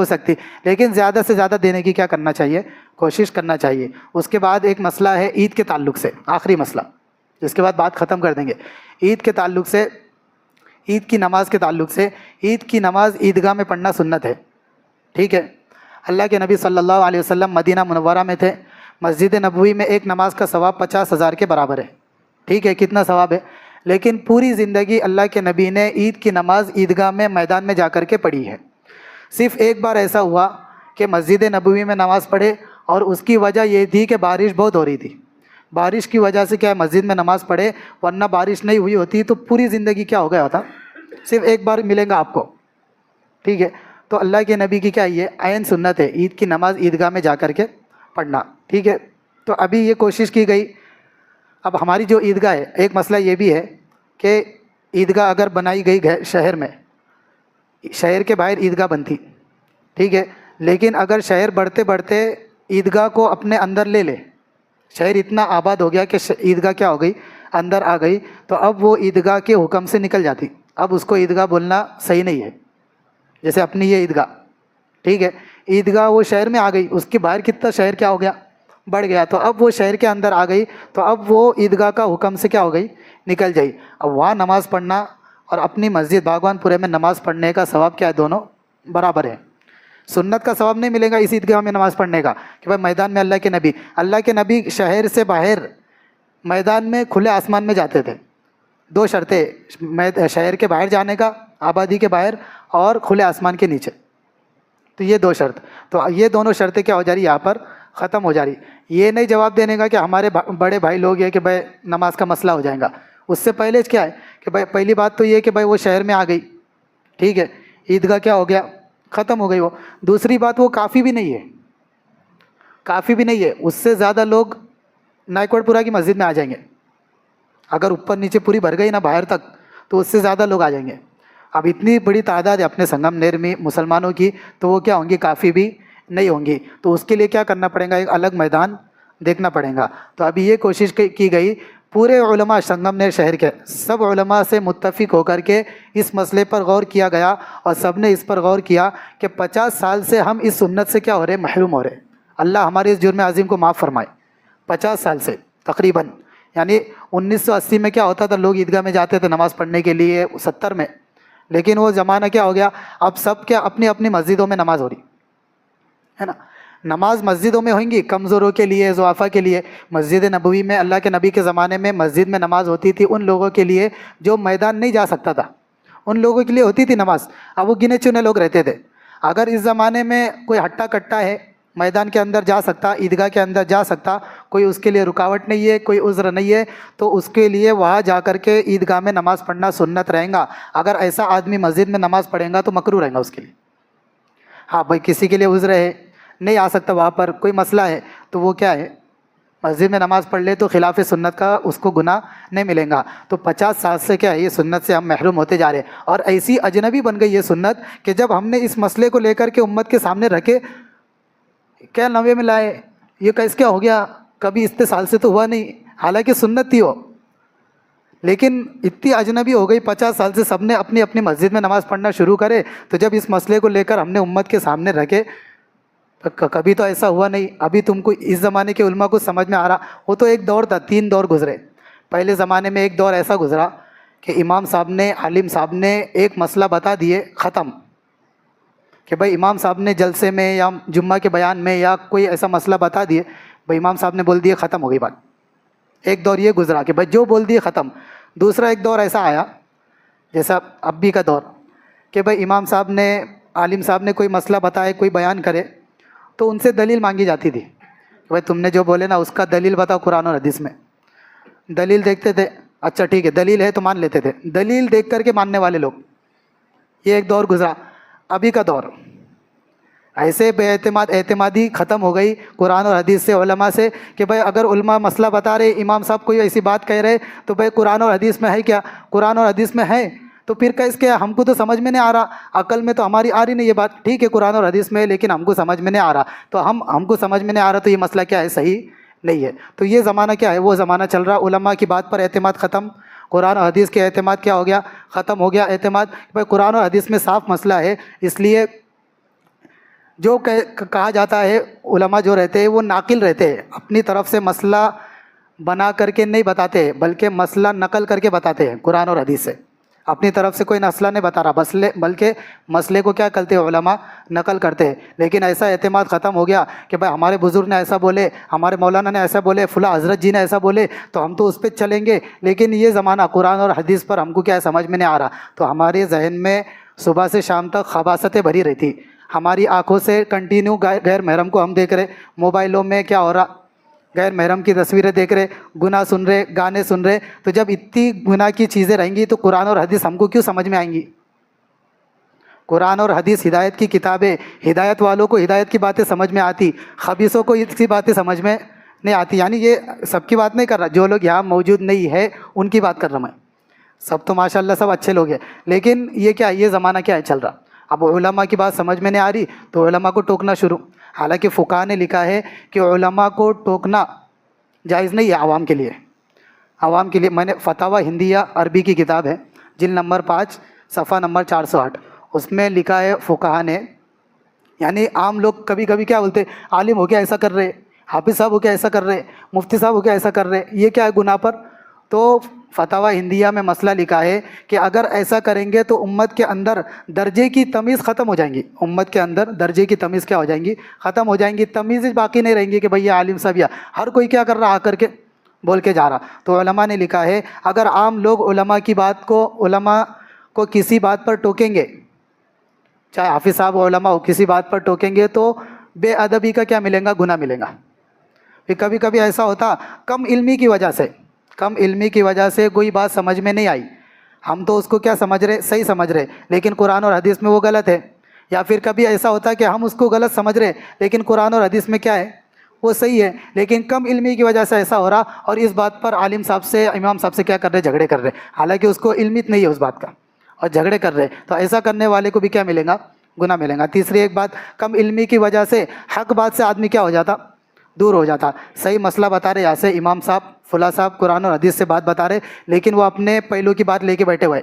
سکتی۔ لیکن زیادہ سے زیادہ دینے کی کیا کرنا چاہیے، کوشش کرنا چاہیے۔ اس کے بعد ایک مسئلہ ہے عید کے تعلق سے، آخری مسئلہ، جس کے بعد بات ختم کر دیں گے۔ عید کے تعلق سے، عید کی نماز کے تعلق سے، عید کی نماز عیدگاہ میں پڑھنا سنت ہے، ٹھیک ہے۔ اللہ کے نبی صلی اللہ علیہ وسلم مدینہ منورہ میں تھے، مسجد نبوی میں ایک نماز کا ثواب 50,000 کے برابر ہے، ٹھیک ہے، کتنا ثواب ہے۔ لیکن پوری زندگی اللہ کے نبی نے عید کی نماز عیدگاہ میں میدان میں جا کر کے پڑھی ہے۔ صرف ایک بار ایسا ہوا کہ مسجد نبوی میں نماز پڑھے، اور اس کی وجہ یہ تھی کہ بارش بہت ہو رہی تھی، بارش کی وجہ سے کیا ہے مسجد میں نماز پڑھے، ورنہ بارش نہیں ہوئی ہوتی تو پوری زندگی کیا ہو گیا ہوتا، صرف ایک بار ملے گا آپ کو، ٹھیک ہے۔ تو اللہ کے نبی کی کیا یہ عین سنت ہے، عید کی نماز عیدگاہ میں جا کر کے پڑھنا، ٹھیک ہے۔ تو ابھی یہ کوشش کی گئی، اب ہماری جو عیدگاہ ہے، ایک مسئلہ یہ بھی ہے کہ عیدگاہ اگر بنائی گئی شہر میں، شہر کے باہر عیدگاہ بنتی، ٹھیک ہے، لیکن اگر شہر بڑھتے بڑھتے عیدگاہ کو اپنے اندر لے لے، شہر اتنا آباد ہو گیا کہ عیدگاہ کیا ہو گئی، اندر آ گئی، تو اب وہ عیدگاہ کے حکم سے نکل جاتی، اب اس کو عیدگاہ بولنا صحیح نہیں ہے۔ جیسے اپنی یہ عیدگاہ، ٹھیک ہے، عیدگاہ وہ شہر میں آ گئی، اس کے باہر کتنا شہر کیا ہو گیا، بڑھ گیا، تو اب وہ شہر کے اندر آ گئی، تو اب وہ عیدگاہ کا حکم سے کیا ہو گئی، نکل جائی۔ اب وہاں نماز پڑھنا اور اپنی مسجد باغبان پورے میں نماز پڑھنے کا ثواب کیا ہے، دونوں برابر ہے۔ سنت کا ثواب نہیں ملے گا اس عیدگاہ میں نماز پڑھنے کا کہ بھائی میدان میں اللہ کے نبی شہر سے باہر میدان میں کھلے آسمان میں جاتے تھے، 2 شرطیں، شہر کے باہر جانے کا، آبادی کے باہر، اور کھلے آسمان کے نیچے، تو یہ 2 شرط، تو یہ دونوں شرطیں کیا ہو جا رہی یہاں پر ختم ہو جا رہی۔ یہ نہیں جواب دینے کا کہ ہمارے بڑے بھائی لوگ یہ کہ بھائی نماز کا مسئلہ ہو جائے گا، اس سے پہلے کیا ہے کہ بھائی پہلی بات تو یہ کہ بھائی وہ شہر میں آ گئی، ٹھیک ہے، عیدگاہ کیا ہو گیا، ختم ہو گئی وہ۔ دوسری بات وہ کافی بھی نہیں ہے، کافی بھی نہیں ہے، اس سے زیادہ لوگ نائکوڑ پورہ کی مسجد میں آ جائیں گے، اگر اوپر نیچے پوری بھر گئی نا باہر تک، تو اس سے زیادہ لوگ آ جائیں گے۔ اب اتنی بڑی تعداد ہے اپنے سنگم نیر میں مسلمانوں کی، تو وہ کیا ہوں گی؟ کافی بھی نہیں ہوں گی. تو اس کے لیے کیا کرنا پڑے گا؟ ایک الگ میدان دیکھنا پڑے گا. تو ابھی یہ کوشش کی گئی پورے علماء سنگم نیر شہر کے سب علماء سے متفق ہو کر کے اس مسئلے پر غور کیا گیا، اور سب نے اس پر غور کیا کہ 50 سال سے ہم اس سنت سے کیا ہو رہے؟ محروم ہو رہے. اللہ ہمارے اس جرم عظیم کو معاف فرمائے. 50 سال سے تقریباً، یعنی 1980 میں کیا ہوتا تھا؟ لوگ عیدگاہ میں جاتے تھے نماز پڑھنے کے لیے، 70 میں، لیکن وہ زمانہ کیا ہو گیا؟ اب سب کیا اپنی اپنی مسجدوں میں نماز ہو رہی ہے نا. نماز مسجدوں میں ہوئیں گی کمزوروں کے لیے، ضعفاء کے لیے. مسجد نبوی میں اللہ کے نبی کے زمانے میں مسجد میں نماز ہوتی تھی ان لوگوں کے لیے جو میدان نہیں جا سکتا تھا، ان لوگوں کے لیے ہوتی تھی نماز. اب وہ گنے چنے لوگ رہتے تھے. اگر اس زمانے میں کوئی ہٹا کٹا ہے، میدان کے اندر جا سکتا، عیدگاہ کے اندر جا سکتا، کوئی اس کے لیے رکاوٹ نہیں ہے، کوئی عذر نہیں ہے، تو اس کے لیے وہاں جا کر کے عیدگاہ میں نماز پڑھنا سنت رہیں گا. اگر ایسا آدمی مسجد میں نماز پڑھیں گا تو مکروہ رہیں گا اس کے لیے. ہاں بھائی، کسی کے لیے عذر ہے، نہیں آ سکتا، وہاں پر کوئی مسئلہ ہے، تو وہ کیا ہے؟ مسجد میں نماز پڑھ لے تو خلاف سنت کا اس کو گناہ نہیں ملے گا. تو 50 سال سے کیا ہے؟ یہ سنت سے ہم محروم ہوتے جا رہے ہیں. اور ایسی اجنبی بن گئی یہ سنت کہ جب ہم نے اس مسئلے کو لے کر کے امت کے سامنے رکھے، کیا نوے میں لائے، یہ کیسے کیا ہو گیا؟ کبھی اتنے سال سے تو ہوا نہیں، حالانکہ سنت تھی وہ، لیکن اتنی اجنبی ہو گئی. 50 سال سے سب نے اپنی اپنی مسجد میں نماز پڑھنا شروع کرے. تو جب اس مسئلے کو لے کر ہم نے امت کے سامنے رکھے، کبھی تو ایسا ہوا نہیں. ابھی تم کو اس زمانے کے علماء کو سمجھ میں آ رہا، وہ تو ایک دور تھا، 3 دور گزرے. پہلے زمانے میں ایک دور ایسا گزرا کہ امام صاحب نے، عالم صاحب نے ایک مسئلہ بتا دیے، ختم. کہ بھائی امام صاحب نے جلسے میں یا جمعہ کے بیان میں یا کوئی ایسا مسئلہ بتا دیے، بھائی امام صاحب نے بول دیے، ختم ہو گئی بات. ایک دور یہ گزرا کہ بھائی جو بول دیے ختم. دوسرا ایک دور ایسا آیا جیسا اب بھی کا دور، کہ بھائی امام صاحب نے، عالم صاحب نے کوئی مسئلہ بتائے، کوئی بیان کرے، تو ان سے دلیل مانگی جاتی تھی کہ بھائی تم نے جو بولے نا اس کا دلیل بتاؤ قرآن اور حدیث میں. دلیل دیکھتے تھے، اچھا ٹھیک ہے دلیل ہے تو مان لیتے تھے، دلیل دیکھ کر کے ماننے والے لوگ. یہ ایک دور گزرا. ابھی کا دور ایسے بے اعتمادی ختم ہو گئی قرآن اور حدیث سے، علماء سے، کہ بھائی اگر علماء مسئلہ بتا رہے، امام صاحب کوئی ایسی بات کہہ رہے، تو بھائی قرآن اور حدیث میں ہے کیا؟ قرآن اور حدیث میں ہے تو پھر کیسے کیا؟ ہم کو تو سمجھ میں نہیں آ رہا، عقل میں تو ہماری آ رہی نہیں یہ بات. ٹھیک ہے قرآن اور حدیث میں ہے لیکن ہم کو سمجھ میں نہیں آ رہا، تو ہم کو سمجھ میں نہیں آ رہا، تو یہ مسئلہ کیا ہے؟ صحیح نہیں ہے. تو یہ زمانہ کیا ہے؟ وہ زمانہ چل رہا، علماء کی بات پر اعتماد ختم، قرآن اور حدیث کے اعتماد کیا ہو گیا؟ ختم ہو گیا اعتماد. بھائی قرآن اور حدیث میں صاف مسئلہ ہے، اس لیے جو کہا جاتا ہے، علماء جو رہتے ہیں وہ ناقل رہتے ہیں، اپنی طرف سے مسئلہ بنا کر کے نہیں بتاتے، بلکہ مسئلہ نقل کر کے بتاتے ہیں قرآن اور حدیث سے. اپنی طرف سے کوئی مسئلہ نہیں بتا رہا، بلکہ مسئلے کو کیا کرتے ہیں علماء؟ نقل کرتے ہیں. لیکن ایسا اعتماد ختم ہو گیا کہ بھائی ہمارے بزرگ نے ایسا بولے، ہمارے مولانا نے ایسا بولے، فلاں حضرت جی نے ایسا بولے، تو ہم تو اس پہ چلیں گے. لیکن یہ زمانہ قرآن اور حدیث پر ہم کو کیا سمجھ میں نہیں آ رہا، تو ہمارے ذہن میں صبح سے شام تک خباثتیں بھری رہتی. ہماری آنکھوں سے کنٹینیو غیر محرم کو ہم دیکھ رہے، موبائلوں میں کیا ہو رہا، غیر محرم کی تصویریں دیکھ رہے، گناہ سن رہے، گانے سن رہے. تو جب اتنی گناہ کی چیزیں رہیں گی تو قرآن اور حدیث ہم کو کیوں سمجھ میں آئیں گی؟ قرآن اور حدیث ہدایت کی کتابیں، ہدایت والوں کو ہدایت کی باتیں سمجھ میں آتی، خبیثوں کو اس کی باتیں سمجھ میں نہیں آتی. یعنی یہ سب کی بات نہیں کر رہا، جو لوگ یہاں موجود نہیں ہے ان کی بات کر رہا میں. سب تو ماشاءاللہ سب اچھے لوگ ہیں، لیکن یہ کیا، یہ زمانہ کیا ہے چل رہا. اب علماء کی بات سمجھ میں نہیں آ رہی تو علماء کو ٹوکنا شروع. حالانکہ فقہاء نے لکھا ہے کہ علماء کو ٹوکنا جائز نہیں ہے عوام کے لیے. عوام کے لیے میں نے فتاوی ہندیہ عربی کی کتاب ہے، جلد نمبر 5 صفحہ نمبر 408، اس میں لکھا ہے فقہاء نے، یعنی عام لوگ کبھی کبھی کیا بولتے، عالم ہو کے ایسا کر رہے، حافظ صاحب ہو کے ایسا کر رہے، مفتی صاحب ہو کے ایسا کر رہے، یہ کیا ہے گناہ پر. تو فتاوی ہندیہ میں مسئلہ لکھا ہے کہ اگر ایسا کریں گے تو امت کے اندر درجے کی تمیز ختم ہو جائیں گی. امت کے اندر درجے کی تمیز کیا ہو جائیں گی؟ ختم ہو جائیں گی. تمیز باقی نہیں رہیں گی کہ بھئی یہ عالم صاحب، یا ہر کوئی کیا کر رہا آ کر کے بول کے جا رہا. تو علماء نے لکھا ہے اگر عام لوگ علماء کی بات کو، علماء کو کسی بات پر ٹوکیں گے، چاہے حافظ صاحب علماء ہو، کسی بات پر ٹوکیں گے تو بے ادبی کا کیا ملے گا؟ گناہ ملے گا. پھر کبھی کبھی ایسا ہوتا کم علمی کی وجہ سے، کم علمی کی وجہ سے کوئی بات سمجھ میں نہیں آئی، ہم تو اس کو کیا سمجھ رہے؟ صحیح سمجھ رہے، لیکن قرآن اور حدیث میں وہ غلط ہے. یا پھر کبھی ایسا ہوتا ہے کہ ہم اس کو غلط سمجھ رہے لیکن قرآن اور حدیث میں کیا ہے؟ وہ صحیح ہے. لیکن کم علمی کی وجہ سے ایسا ہو رہا، اور اس بات پر عالم صاحب سے، امام صاحب سے کیا کر رہے؟ جھگڑے کر رہے، حالانکہ اس کو علم نہیں ہے اس بات کا. اور جھگڑے کر رہے تو ایسا کرنے والے کو بھی کیا ملے گا؟ گناہ ملے گا۔ تیسری ایک بات، کم علمی کی وجہ سے حق بات سے آدمی کیا ہو جاتا؟ دور ہو جاتا۔ صحیح مسئلہ بتا رہے، یہاں سے امام صاحب فلاں صاحب قرآن اور حدیث سے بات بتا رہے، لیکن وہ اپنے پہلو کی بات لے کے بیٹھے ہوئے،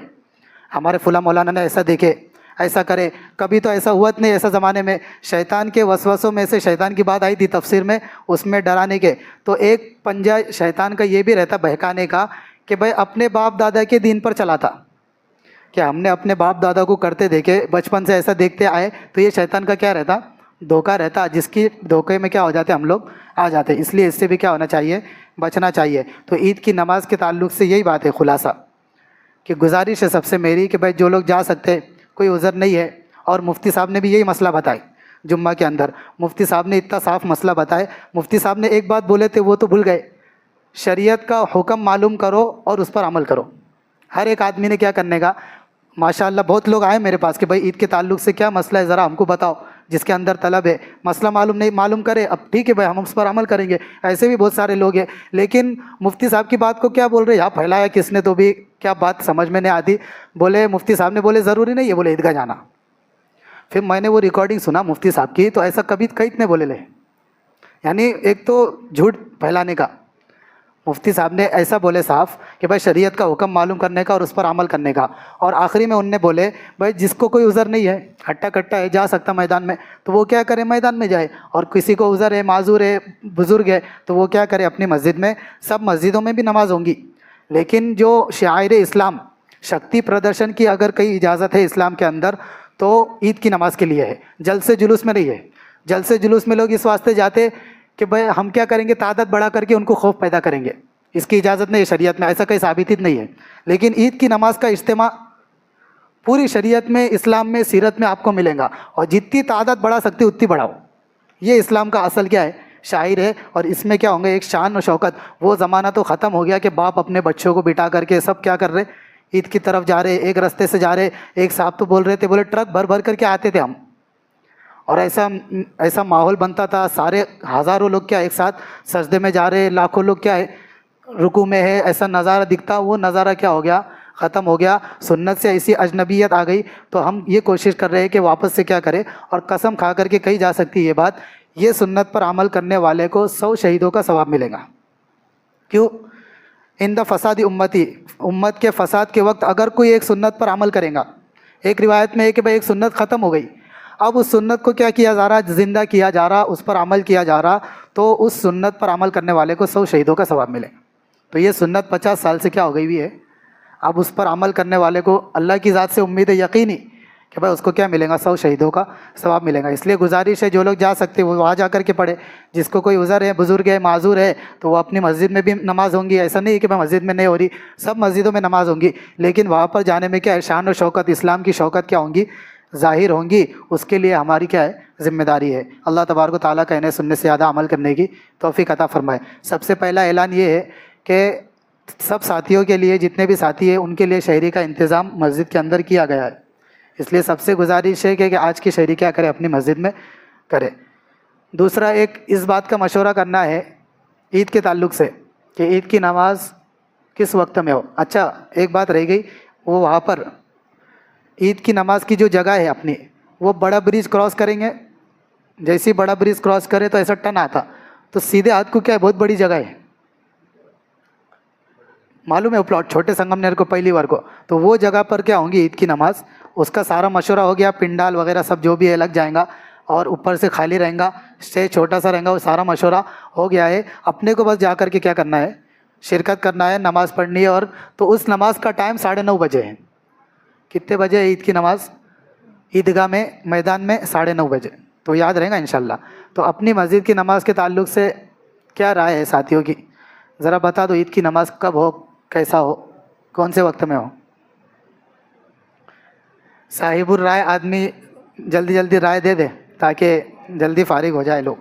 ہمارے فلاں مولانا نے ایسا دیکھے ایسا کرے۔ کبھی تو ایسا ہوا نہیں، ایسا زمانے میں شیطان کے وسوسوں میں سے شیطان کی بات آئی تھی تفسیر میں، اس میں ڈرانے کے، تو ایک پنجہ شیطان کا یہ بھی رہتا بہکانے کا کہ بھائی اپنے باپ دادا کے دین پر چلا تھا، کہ ہم نے اپنے باپ دادا کو کرتے دیکھے، بچپن سے ایسا دیکھتے آئے، تو یہ شیطان کا کیا رہتا؟ دھوکہ رہتا، جس کی دھوکے میں کیا ہو جاتے ہم لوگ آ جاتے۔ اس لیے اس سے بھی کیا ہونا چاہیے؟ بچنا چاہیے۔ تو عید کی نماز کے تعلق سے یہی بات ہے خلاصہ، کہ گزارش ہے سب سے میری کہ بھائی جو لوگ جا سکتے، کوئی عذر نہیں ہے۔ اور مفتی صاحب نے بھی یہی مسئلہ بتائی جمعہ کے اندر، مفتی صاحب نے اتنا صاف مسئلہ بتائے۔ مفتی صاحب نے ایک بات بولے تھے وہ تو بھول گئے، شریعت کا حکم معلوم کرو اور اس پر عمل کرو۔ ہر ایک آدمی نے کیا کرنے کا؟ ماشاءاللہ بہت لوگ آئے میرے پاس کہ بھائی عید کے تعلق سے کیا مسئلہ ہے، ذرا ہم کو بتاؤ، جس کے اندر طلب ہے، مسئلہ معلوم نہیں، معلوم کرے، اب ٹھیک ہے بھائی ہم اس پر عمل کریں گے۔ ایسے بھی بہت سارے لوگ ہیں، لیکن مفتی صاحب کی بات کو کیا بول رہے، یہاں پھیلایا کس نے، تو بھی کیا بات سمجھ میں نہیں آتی۔ بولے مفتی صاحب نے بولے ضروری نہیں ہے بولے عیدگاہ جانا۔ پھر میں نے وہ ریکارڈنگ سنا مفتی صاحب کی، تو ایسا کبھی کئی نے بولے لے، یعنی ایک تو جھوٹ پھیلانے کا۔ مفتی صاحب نے ایسا بولے صاف کہ بھائی شریعت کا حکم معلوم کرنے کا اور اس پر عمل کرنے کا، اور آخری میں ان نے بولے بھائی جس کو کوئی عذر نہیں ہے، ہٹا کٹا ہے، جا سکتا میدان میں، تو وہ کیا کرے؟ میدان میں جائے۔ اور کسی کو عذر ہے، معذور ہے، بزرگ ہے، تو وہ کیا کرے؟ اپنی مسجد میں۔ سب مسجدوں میں بھی نماز ہوں گی، لیکن جو شعائر اسلام، شکتی پردرشن کی اگر کئی اجازت ہے اسلام کے اندر، تو عید کی نماز کے لیے ہے، جلسے جلوس میں نہیں ہے۔ جلسے جلوس میں لوگ اس واسطے جاتے کہ بھائی ہم کیا کریں گے؟ تعداد بڑھا کر کے ان کو خوف پیدا کریں گے، اس کی اجازت نہیں ہے شریعت میں، ایسا کہیں ثابت نہیں ہے۔ لیکن عید کی نماز کا اجتماع پوری شریعت میں، اسلام میں، سیرت میں آپ کو ملے گا، اور جتنی تعداد بڑھا سکتے اتنی بڑھاؤ۔ یہ اسلام کا اصل کیا ہے؟ شاعر ہے۔ اور اس میں کیا ہوں گے؟ ایک شان و شوکت۔ وہ زمانہ تو ختم ہو گیا کہ باپ اپنے بچوں کو بٹا کر کے سب کیا کر رہے؟ عید کی طرف جا رہے، ایک رستے سے جا رہے۔ ایک صاحب تو بول رہے تھے، بولے ٹرک بھر بھر کر کے آتے تھے ہم، اور ایسا ماحول بنتا تھا، سارے ہزاروں لوگ کیا ایک ساتھ سجدے میں جا رہے، لاکھوں لوگ کیا ہے رکوع میں ہے، ایسا نظارہ دکھتا۔ وہ نظارہ کیا ہو گیا؟ ختم ہو گیا۔ سنت سے ایسی اجنبیت آ گئی، تو ہم یہ کوشش کر رہے ہیں کہ واپس سے کیا کرے، اور قسم کھا کر کے کہی جا سکتی یہ بات، یہ سنت پر عمل کرنے والے کو 100 شہیدوں کا ثواب ملے گا۔ کیوں؟ عند فساد امتی، امت کے فساد کے وقت اگر کوئی ایک سنت پر عمل کرے گا، ایک روایت میں ہے کہ بھائی ایک سنت ختم ہو گئی، اب اس سنت کو کیا کیا جا رہا؟ زندہ کیا جا رہا، اس پر عمل کیا جا رہا، تو اس سنت پر عمل کرنے والے کو 100 شہیدوں کا ثواب ملے گا۔ تو یہ سنت 50 سال سے کیا ہو گئی ہوئی ہے، اب اس پر عمل کرنے والے کو اللہ کی ذات سے امید یقینی کہ بھائی اس کو کیا ملے گا؟ 100 شہیدوں کا ثواب ملے گا۔ اس لیے گزارش ہے جو لوگ جا سکتے وہ وہاں جا کر کے پڑھے، جس کو کوئی عذر ہے، بزرگ ہے، معذور ہے، تو وہ اپنی مسجد میں بھی نماز ہوں گی۔ ایسا نہیں ہے کہ میں مسجد میں نہیں ہو رہی، سب مسجدوں میں نماز ہوں گی، لیکن وہاں پر جانے میں کیا ہے؟ شان و شوکت، اسلام کی شوکت کیا ہوں گی؟ ظاہر ہوں گی۔ اس کے لیے ہماری کیا ہے؟ ذمہ داری ہے۔ اللہ تبارک و تعالیٰ کہنے سننے سے زیادہ عمل کرنے کی توفیق عطا فرمائے۔ سب سے پہلا اعلان یہ ہے کہ سب ساتھیوں کے لیے، جتنے بھی ساتھی ہیں ان کے لیے شہری کا انتظام مسجد کے اندر کیا گیا ہے، اس لیے سب سے گزارش ہے کہ آج کی شہری کیا کرے؟ اپنی مسجد میں کرے۔ دوسرا ایک اس بات کا مشورہ کرنا ہے عید کے تعلق سے کہ عید کی نماز کس وقت میں ہو۔ اچھا ایک بات رہ گئی، وہ وہاں پر عید کی نماز کی جو جگہ ہے اپنی، وہ بڑا برج کراس کریں گے، جیسے ہی بڑا برج کراس کرے تو ایسا ٹن آتا، تو سیدھے ہاتھ کو کیا ہے؟ بہت بڑی جگہ ہے، معلوم ہے وہ پلاٹ چھوٹے سنگمنیر کو پہلی بار کو، تو وہ جگہ پر کیا ہوں گی عید کی نماز۔ اس کا سارا مشورہ ہو گیا، پنڈال وغیرہ سب جو بھی ہے لگ جائیں گا، اور اوپر سے خالی رہیں گا، اسٹیج چھوٹا سا رہیں گا، وہ سارا مشورہ ہو گیا ہے۔ اپنے کو بس جا کر کے کیا کرنا ہے؟ شرکت کرنا ہے، نماز پڑھنی ہے۔ اور تو اس نماز کا ٹائم 9:30 بجے ہے۔ کتنے بجے ہے عید کی نماز؟ عیدگاہ میں، میدان میں 9:30 بجے، تو یاد رہے گا انشاءاللہ۔ تو اپنی مسجد کی نماز کے تعلق سے کیا رائے ہے ساتھیوں کی؟ ذرا بتا دو، عید کی نماز کب ہو، کیسا ہو، کون سے وقت میں ہو؟ صاحب الرائے آدمی جلدی جلدی رائے دے دے تاکہ جلدی فارغ ہو جائے لوگ۔